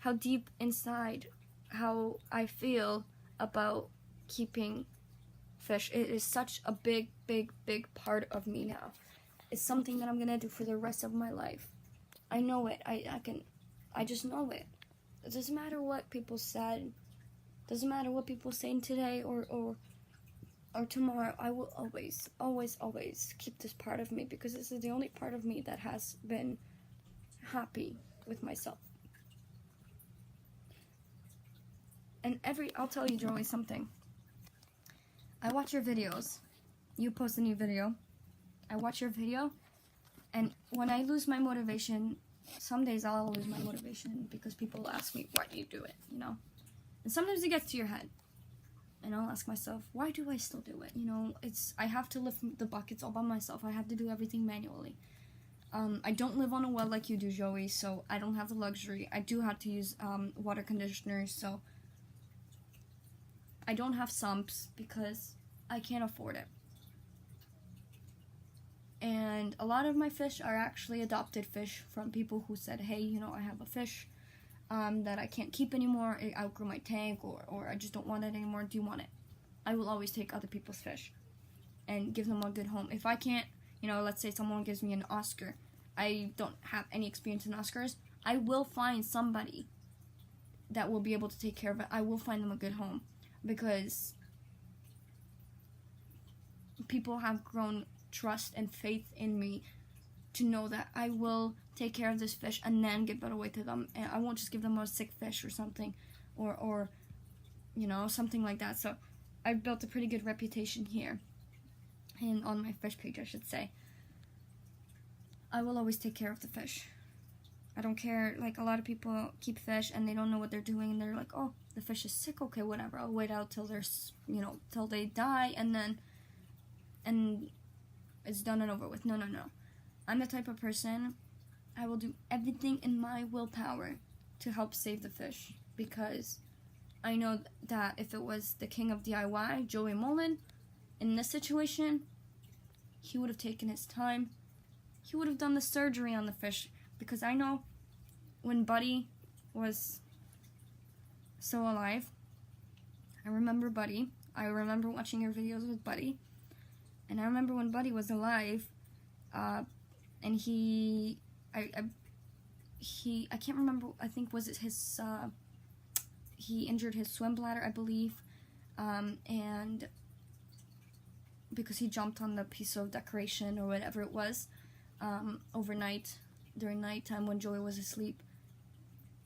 Speaker 1: how deep inside how I feel about keeping fish. It is such a big part of me now. It's something that I'm gonna do for the rest of my life. I know it. I just know it. It doesn't matter what people said. Doesn't matter what people saying today or tomorrow. I will always keep this part of me because this is the only part of me that has been happy with myself. And I'll tell you, Joey, something. I watch your videos. You post a new video. I watch your video. And when I lose my motivation, some days I'll lose my motivation because people ask me, why do you do it, you know? And sometimes it gets to your head. And I'll ask myself, why do I still do it? You know, I have to lift the buckets all by myself. I have to do everything manually. I don't live on a well like you do, Joey, so I don't have the luxury. I do have to use water conditioners, so I don't have sumps because I can't afford it. And a lot of my fish are actually adopted fish from people who said, hey, you know, I have a fish that I can't keep anymore. It outgrew my tank, or I just don't want it anymore. Do you want it? I will always take other people's fish and give them a good home. If I can't, you know, let's say someone gives me an Oscar. I don't have any experience in Oscars. I will find somebody that will be able to take care of it. I will find them a good home. Because people have grown trust and faith in me to know that I will take care of this fish and then give it away to them. And I won't just give them a sick fish or something, or you know, something like that. So I've built a pretty good reputation here, and on my fish page, I should say. I will always take care of the fish. I don't care, like, a lot of people keep fish and they don't know what they're doing, and they're like, oh, the fish is sick, okay, whatever, I'll wait out till till they die, and it's done and over with. No. I'm the type of person, I will do everything in my willpower to help save the fish, because I know that if it was the king of DIY, Joey Mullen, in this situation, he would have taken his time, he would have done the surgery on the fish. Because I know when Buddy was still alive, I remember Buddy. I remember watching your videos with Buddy. And I remember when Buddy was alive, and I can't remember, I think was it his, he injured his swim bladder, I believe, and because he jumped on the piece of decoration or whatever it was, overnight, during nighttime when Joey was asleep.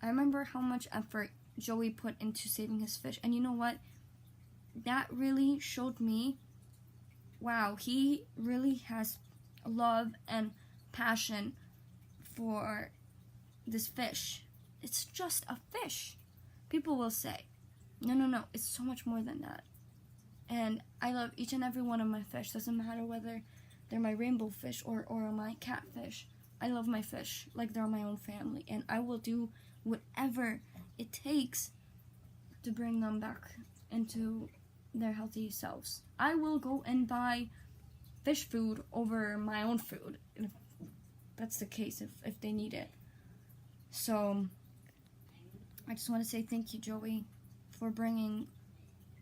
Speaker 1: I remember how much effort Joey put into saving his fish. And you know what? That really showed me, wow, he really has love and passion for this fish. It's just a fish. People will say, no, it's so much more than that. And I love each and every one of my fish. Doesn't matter whether they're my rainbow fish or my catfish. I love my fish like they're my own family. And I will do whatever it takes to bring them back into their healthy selves. I will go and buy fish food over my own food, if that's the case, if they need it. So I just want to say thank you, Joey, for bringing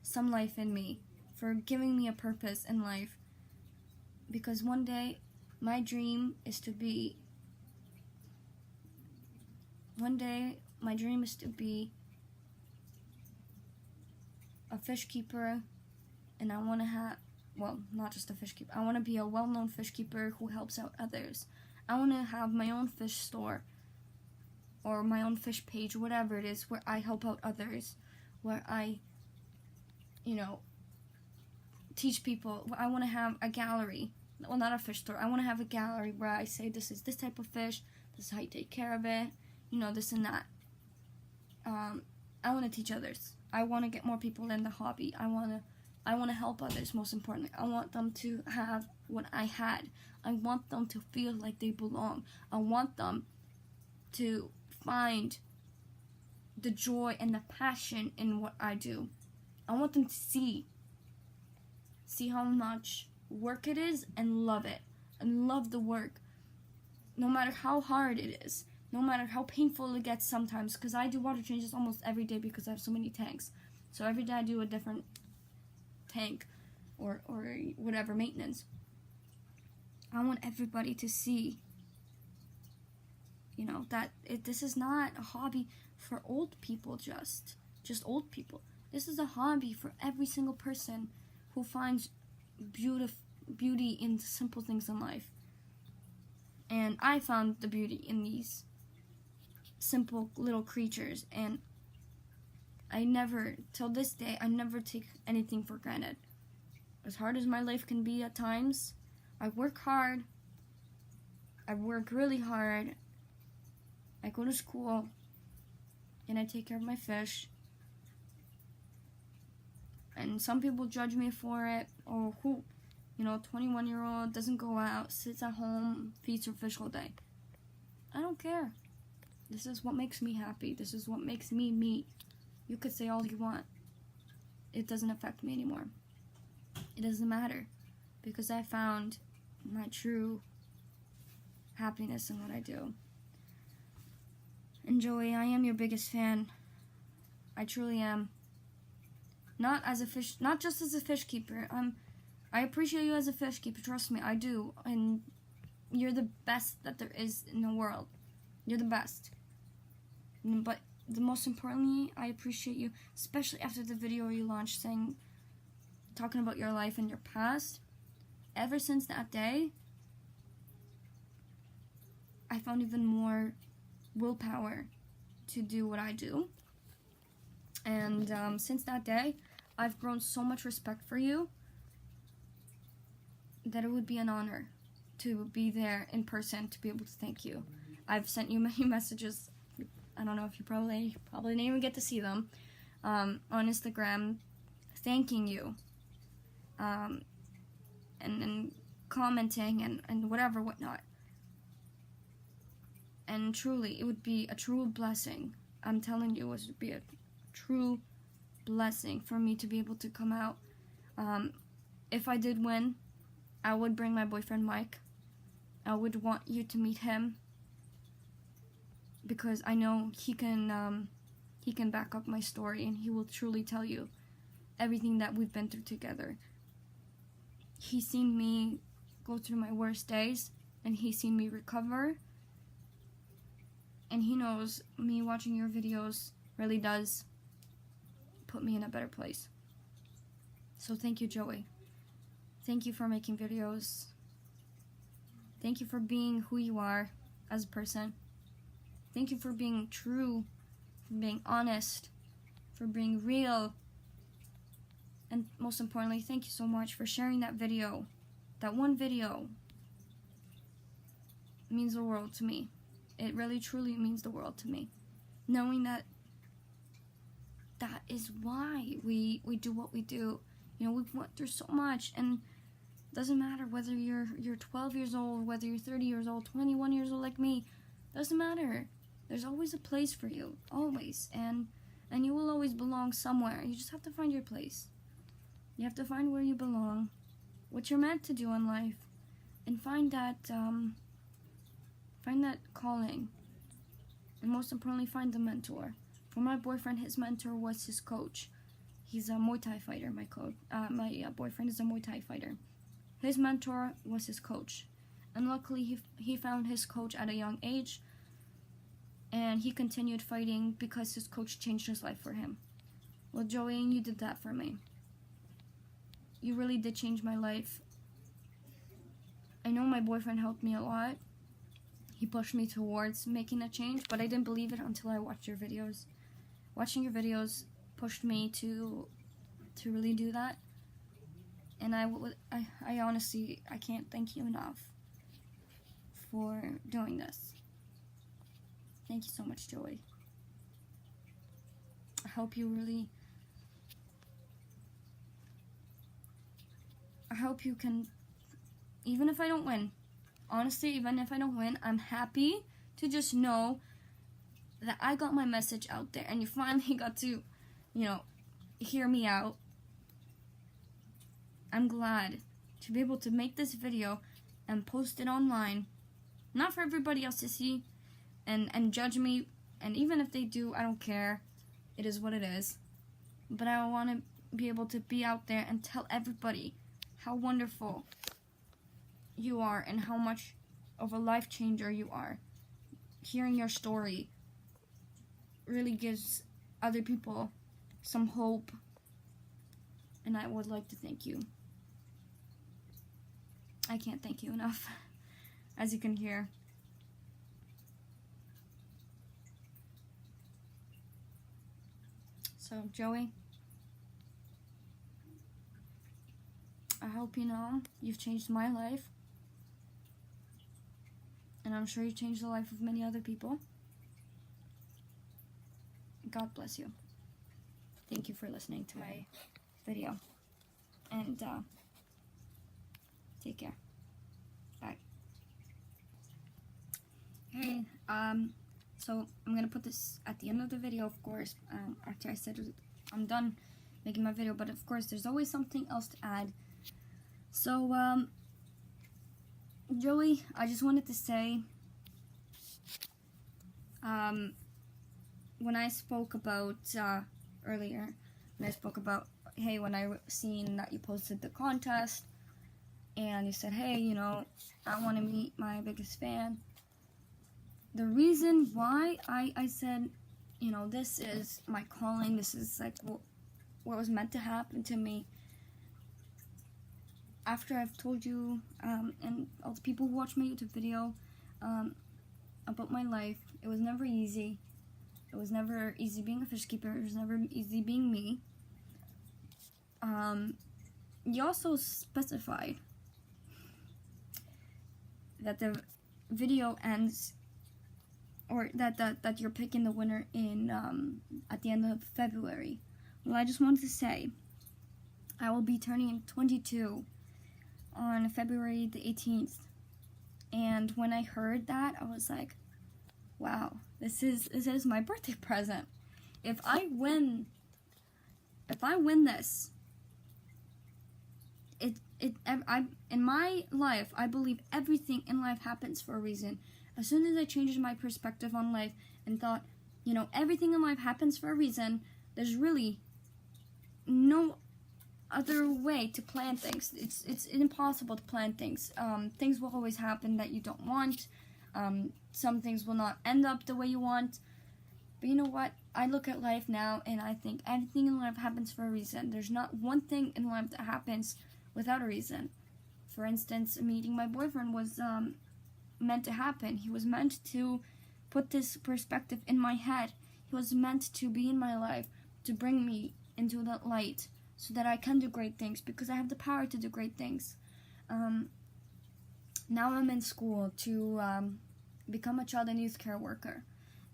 Speaker 1: some life in me, for giving me a purpose in life, because one day my dream is to be a fish keeper, and I want to have, well, not just a fish keeper, I want to be a well-known fish keeper who helps out others. I want to have my own fish store or my own fish page, whatever it is, where I help out others, where I, teach people. I want to have a gallery, well, not a fish store. I want to have a gallery where I say, this is this type of fish, this is how you take care of it, this and that. I want to teach others. I want to get more people in the hobby. I want to help others, most importantly. I want them to have what I had. I want them to feel like they belong. I want them to find the joy and the passion in what I do. I want them to see how much work it is and love it. And love the work. No matter how hard it is. No matter how painful it gets sometimes. Because I do water changes almost every day because I have so many tanks. So every day I do a different tank or whatever maintenance. I want everybody to see, that this is not a hobby for old people, just old people. This is a hobby for every single person who finds beauty in the simple things in life. And I found the beauty in these simple little creatures, and till this day, I never take anything for granted. As hard as my life can be at times, I work hard. I work really hard. I go to school, and I take care of my fish. And some people judge me for it. Oh, 21-year-old doesn't go out, sits at home, feeds her fish all day. I don't care. This is what makes me happy. This is what makes me me. You could say all you want. It doesn't affect me anymore. It doesn't matter, because I found my true happiness in what I do. And Joey, I am your biggest fan. I truly am. Not just as a fish keeper. I appreciate you as a fish keeper. Trust me, I do. And you're the best that there is in the world. You're the best. But the most importantly, I appreciate you, especially after the video you launched talking about your life and your past. Ever since that day, I found even more willpower to do what I do. And since that day, I've grown so much respect for you that it would be an honor to be there in person to be able to thank you. I've sent you many messages. I don't know if you probably didn't even get to see them on Instagram, thanking you, and commenting and whatnot. And truly, it would be a true blessing. I'm telling you, it would be a true blessing for me to be able to come out. If I did win, I would bring my boyfriend Mike. I would want you to meet him, because I know he can back up my story, and he will truly tell you everything that we've been through together. He's seen me go through my worst days, and he's seen me recover, and he knows me watching your videos really does put me in a better place. So thank you, Joey. Thank you for making videos. Thank you for being who you are as a person. Thank you for being true, for being honest, for being real. And most importantly, thank you so much for sharing that video. That one video means the world to me. It really truly means the world to me. Knowing that is why we do what we do. You know, we've went through so much, and it doesn't matter whether you're 12 years old, whether you're 30 years old, 21 years old like me. Doesn't matter. There's always a place for you. Always. And you will always belong somewhere. You just have to find your place. You have to find where you belong, what you're meant to do in life, and find that calling. And most importantly, find the mentor. For my boyfriend, his mentor was his coach. He's a Muay Thai fighter. My boyfriend is a Muay Thai fighter. His mentor was his coach, and luckily he found his coach at a young age, and he continued fighting because his coach changed his life for him. Well, Joey, you did that for me. You really did change my life. I know my boyfriend helped me a lot. He pushed me towards making a change, but I didn't believe it until I watched your videos. Watching your videos pushed me to really do that. And I honestly, I can't thank you enough for doing this. Thank you so much, Joey. I hope you can, even if I don't win, honestly, even if I don't win, I'm happy to just know that I got my message out there and you finally got to, hear me out. I'm glad to be able to make this video and post it online, not for everybody else to see and judge me, and even if they do, I don't care. It is what it is. But I want to be able to be out there and tell everybody how wonderful you are and how much of a life changer you are. Hearing your story really gives other people some hope, and I would like to thank you. I can't thank you enough, as you can hear. So, Joey, I hope you know you've changed my life, and I'm sure you've changed the life of many other people. God bless you. Thank you for listening to my video, and take care. Bye. Hey, so I'm gonna put this at the end of the video, of course, after I said I'm done making my video, but of course there's always something else to add. So, Joey, I just wanted to say, when I spoke about, earlier, when I spoke about, hey, when I seen that you posted the contest, and you said, hey, I want to meet my biggest fan. The reason why I said, this is my calling, this is like what was meant to happen to me. After I've told you, and all the people who watch my YouTube video, about my life, it was never easy. It was never easy being a fish keeper. It was never easy being me. You also specified that the video ends, or that you're picking the winner in at the end of February. Well, I just wanted to say, I will be turning 22 on February the 18th. And when I heard that, I was like, wow, this is my birthday present. If I win this, in my life, I believe everything in life happens for a reason. As soon as I changed my perspective on life and thought, everything in life happens for a reason, there's really no other way to plan things. It's impossible to plan things. Things will always happen that you don't want. Some things will not end up the way you want. But you know what? I look at life now and I think everything in life happens for a reason. There's not one thing in life that happens without a reason. For instance, meeting my boyfriend was meant to happen. He was meant to put this perspective in my head. He was meant to be in my life, to bring me into that light so that I can do great things, because I have the power to do great things. Now I'm in school to become a child and youth care worker.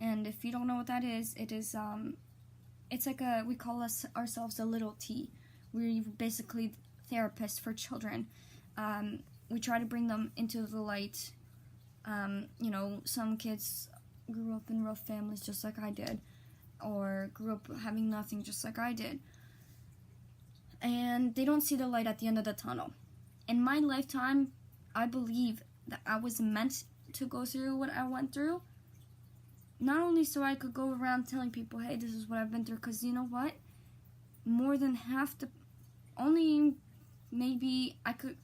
Speaker 1: And if you don't know what that is, it's like we call ourselves a little T. We're basically therapists for children. We try to bring them into the light. Some kids grew up in rough families just like I did, or grew up having nothing just like I did. And they don't see the light at the end of the tunnel. In my lifetime, I believe that I was meant to go through what I went through. Not only so I could go around telling people, hey, this is what I've been through, because you know what? More than half only maybe I could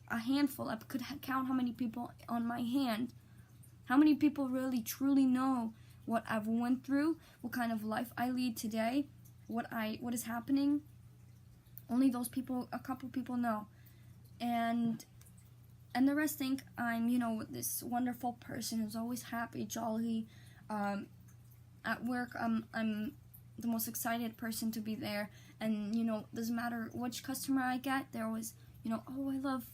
Speaker 1: count how many people on my hand, how many people really truly know what I've went through, what kind of life I lead today, what is happening. Only those people, a couple people know. And the rest think I'm, this wonderful person who's always happy, jolly. At work, I'm the most excited person to be there. And, doesn't matter which customer I get, they're always, oh, I love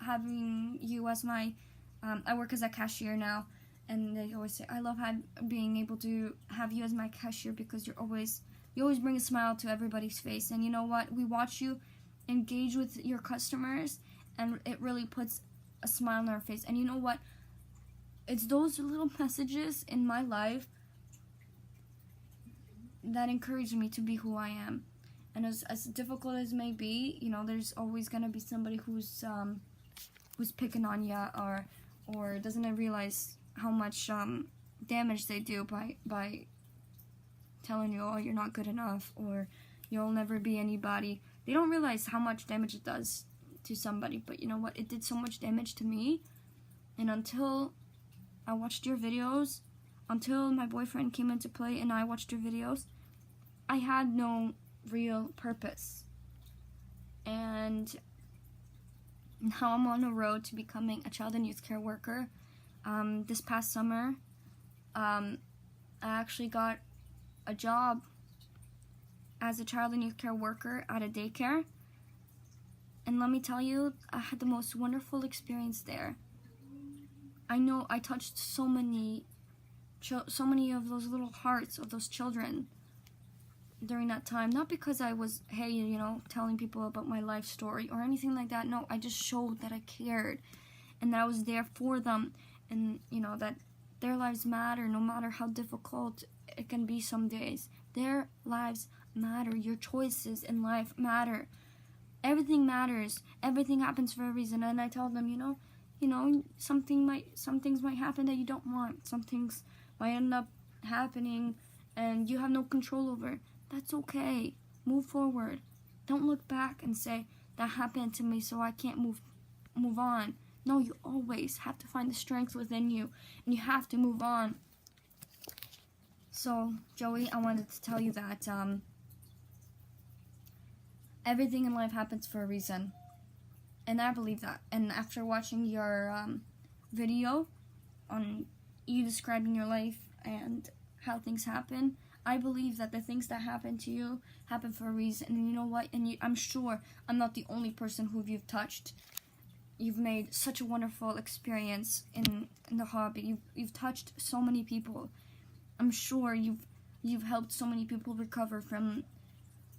Speaker 1: having you as my, I work as a cashier now. And they always say, I love being able to have you as my cashier, because you always bring a smile to everybody's face. And you know what? We watch you engage with your customers, and it really puts a smile on our face. And you know what? It's those little messages in my life that encourage me to be who I am. And as difficult as it may be, there's always gonna be somebody who's picking on you, or doesn't realize how much damage they do by telling you, oh, you're not good enough, or you'll never be anybody. They don't realize how much damage it does to somebody. But you know what? It did so much damage to me. And until I watched your videos, until my boyfriend came into play and I watched your videos, I had no real purpose. And now I'm on the road to becoming a child and youth care worker. This past summer, I actually got a job as a child and youth care worker at a daycare. And let me tell you, I had the most wonderful experience there. I know I touched so many of those little hearts of those children during that time. Not because I was, telling people about my life story or anything like that. No, I just showed that I cared and that I was there for them, and that their lives matter no matter how difficult it can be some days. Their lives matter. Your choices in life matter. Everything matters. Everything happens for a reason. And I tell them, some things might happen that you don't want. Some things might end up happening and you have no control over. That's okay. Move forward. Don't look back and say, that happened to me, so I can't move on. No, you always have to find the strength within you, and you have to move on. So, Joey, I wanted to tell you that everything in life happens for a reason. And I believe that. And after watching your video on you describing your life and how things happen, I believe that the things that happen to you happen for a reason. And you know what? I'm sure I'm not the only person who you've touched. You've made such a wonderful experience in the hobby. You've touched so many people. I'm sure you've helped so many people recover from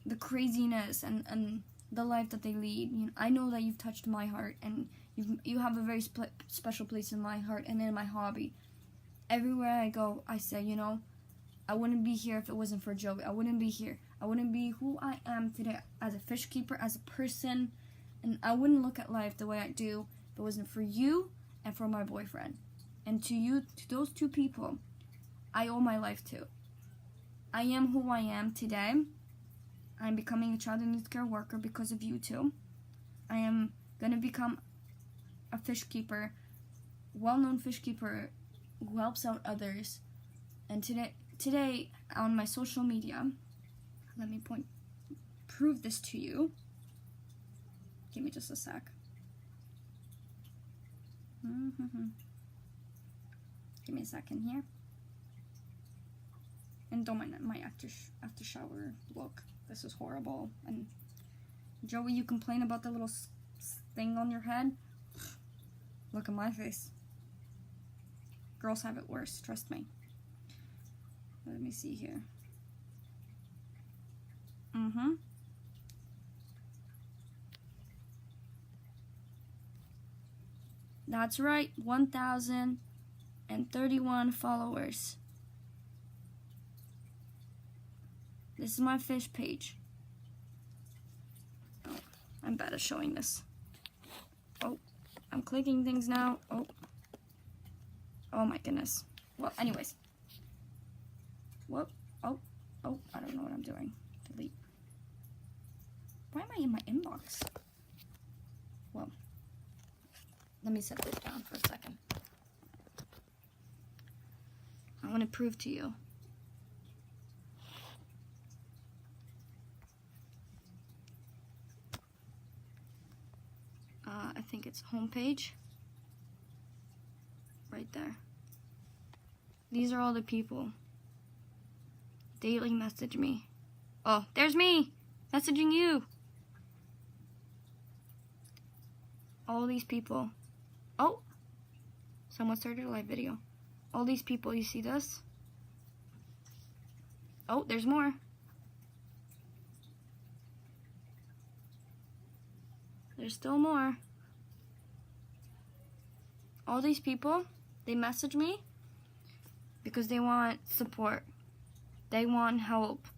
Speaker 1: the craziness and the life that they lead. I know that you've touched my heart, and you have a very special place in my heart and in my hobby. Everywhere I go, I say, I wouldn't be here if it wasn't for Joey. I wouldn't be here. I wouldn't be who I am today as a fish keeper, as a person, and I wouldn't look at life the way I do if it wasn't for you and for my boyfriend. And to those two people, I owe my life to. I am who I am today. I'm becoming a child and youth care worker because of you two. I am going to become a fish keeper, well-known fish keeper who helps out others. And today on my social media, let me prove this to you. Give me just a sec. Give me a second here. And don't mind my after shower look. This is horrible. And Joey, you complain about the little thing on your head? Look at my face. Girls have it worse, trust me. Let me see here. That's right, 1,031 followers. This is my fish page. Oh, I'm bad at showing this. Oh, I'm clicking things now. Oh my goodness. Well, anyways. Whoop. Oh, I don't know what I'm doing. Delete. Why am I in my inbox? Well, let me set this down for a second. I want to prove to you. I think it's homepage. Right there. These are all the people. Daily message me. Oh, there's me! Messaging you! All these people. Oh! Someone started a live video. All these people, you see this? Oh, there's more. There's still more. All these people, they message me because they want support. They want help.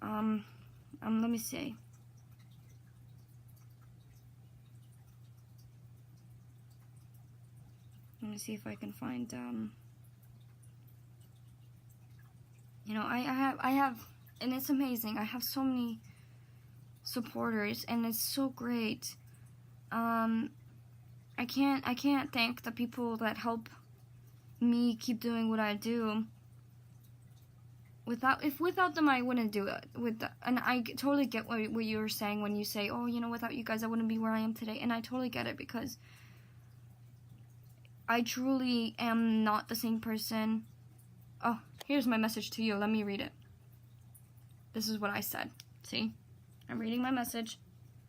Speaker 1: Let me see. Let me see if I can find, you know, I have, and it's amazing. I have so many supporters, and it's so great. I can't thank the people that help me keep doing what I do. Without them, I wouldn't do it. And I totally get what you were saying when you say, oh, you know, without you guys, I wouldn't be where I am today. And I totally get it, because I truly am not the same person. Oh, here's my message to you. Let me read it. This is what I said. See? I'm reading my message.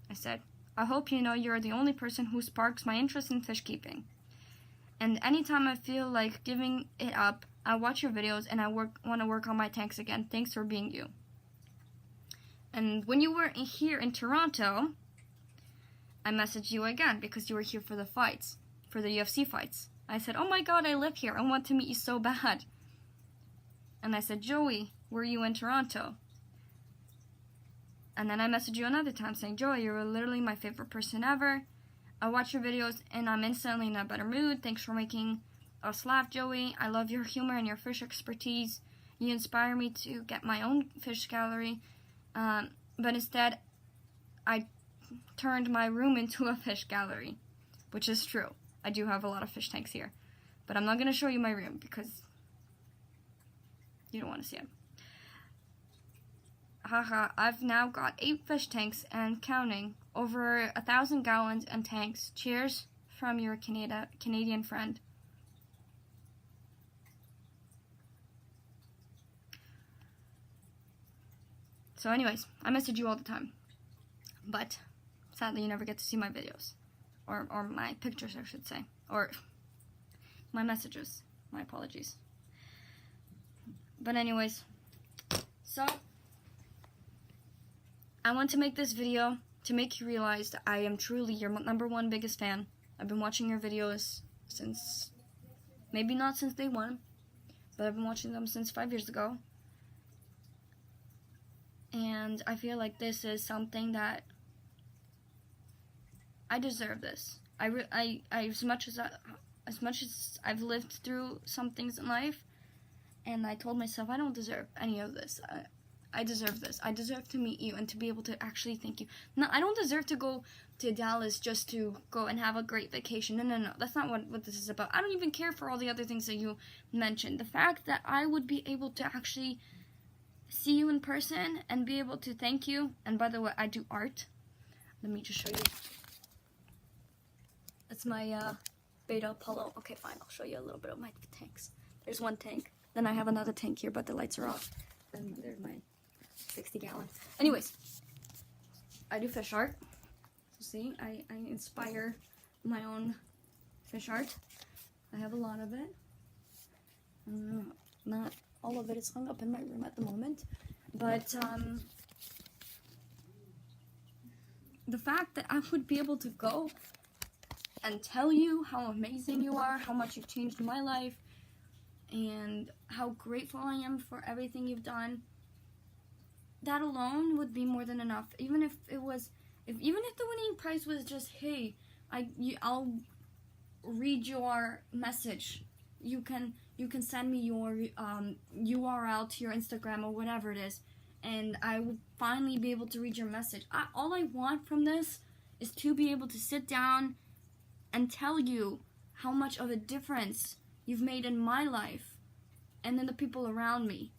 Speaker 1: I said, I hope you know you're the only person who sparks my interest in fish keeping. And anytime I feel like giving it up, I watch your videos and I want to work on my tanks again. Thanks for being you. And when you were here in Toronto, I messaged you again because you were here for the fights, for the UFC fights. I said, oh my god, I live here. I want to meet you so bad. And I said, Joey, were you in Toronto? And then I messaged you another time saying, Joey, you're literally my favorite person ever. I watch your videos and I'm instantly in a better mood. Thanks for making us laugh, Joey. I love your humor and your fish expertise. You inspire me to get my own fish gallery. But instead, I turned my room into a fish gallery, which is true. I do have a lot of fish tanks here. But I'm not going to show you my room because you don't want to see it. Haha, I've now got 8 fish tanks and counting. Over 1,000 gallons and tanks. Cheers from your Canadian friend. So anyways, I message you all the time. But sadly you never get to see my videos. Or my pictures, I should say. Or my messages. My apologies. But anyways, so I want to make this video to make you realize that I am truly your #1 biggest fan. I've been watching your videos since, maybe not since day one, but I've been watching them since 5 years ago. And I feel like this is something that I deserve this. As much as I've lived through some things in life, and I told myself I don't deserve any of this. I deserve this. I deserve to meet you and to be able to actually thank you. No, I don't deserve to go to Dallas just to go and have a great vacation. No. That's not what this is about. I don't even care for all the other things that you mentioned. The fact that I would be able to actually see you in person and be able to thank you. And by the way, I do art. Let me just show you. That's my beta Apollo. Okay, fine. I'll show you a little bit of my tanks. There's one tank. Then I have another tank here, but the lights are off. And there's my 60-gallon. Anyways, I do fish art. So see, I inspire my own fish art. I have a lot of it. Not all of it is hung up in my room at the moment, but the fact that I would be able to go and tell you how amazing you are, how much you've changed my life, and how grateful I am for everything you've done, that alone would be more than enough. Even if the winning prize was just, hey, I'll read your message. You can send me your URL to your Instagram or whatever it is, and I will finally be able to read your message. All I want from this is to be able to sit down and tell you how much of a difference you've made in my life and in the people around me.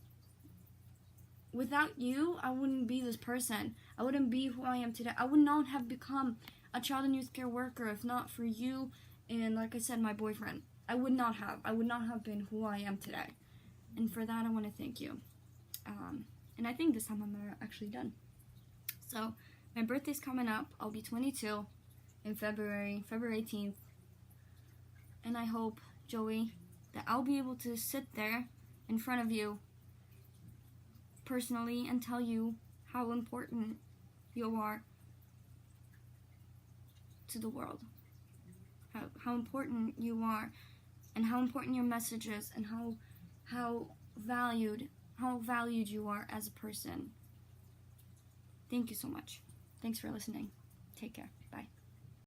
Speaker 1: Without you, I wouldn't be this person. I wouldn't be who I am today. I would not have become a child and youth care worker if not for you and, like I said, my boyfriend. I would not have been who I am today. And for that, I want to thank you. And I think this time I'm actually done. So, my birthday's coming up. I'll be 22 in February 18th. And I hope, Joey, that I'll be able to sit there in front of you personally and tell you how important you are to the world. How important you are, and how important your message is, and how valued you are as a person. Thank you so much. Thanks for listening. Take care. Bye.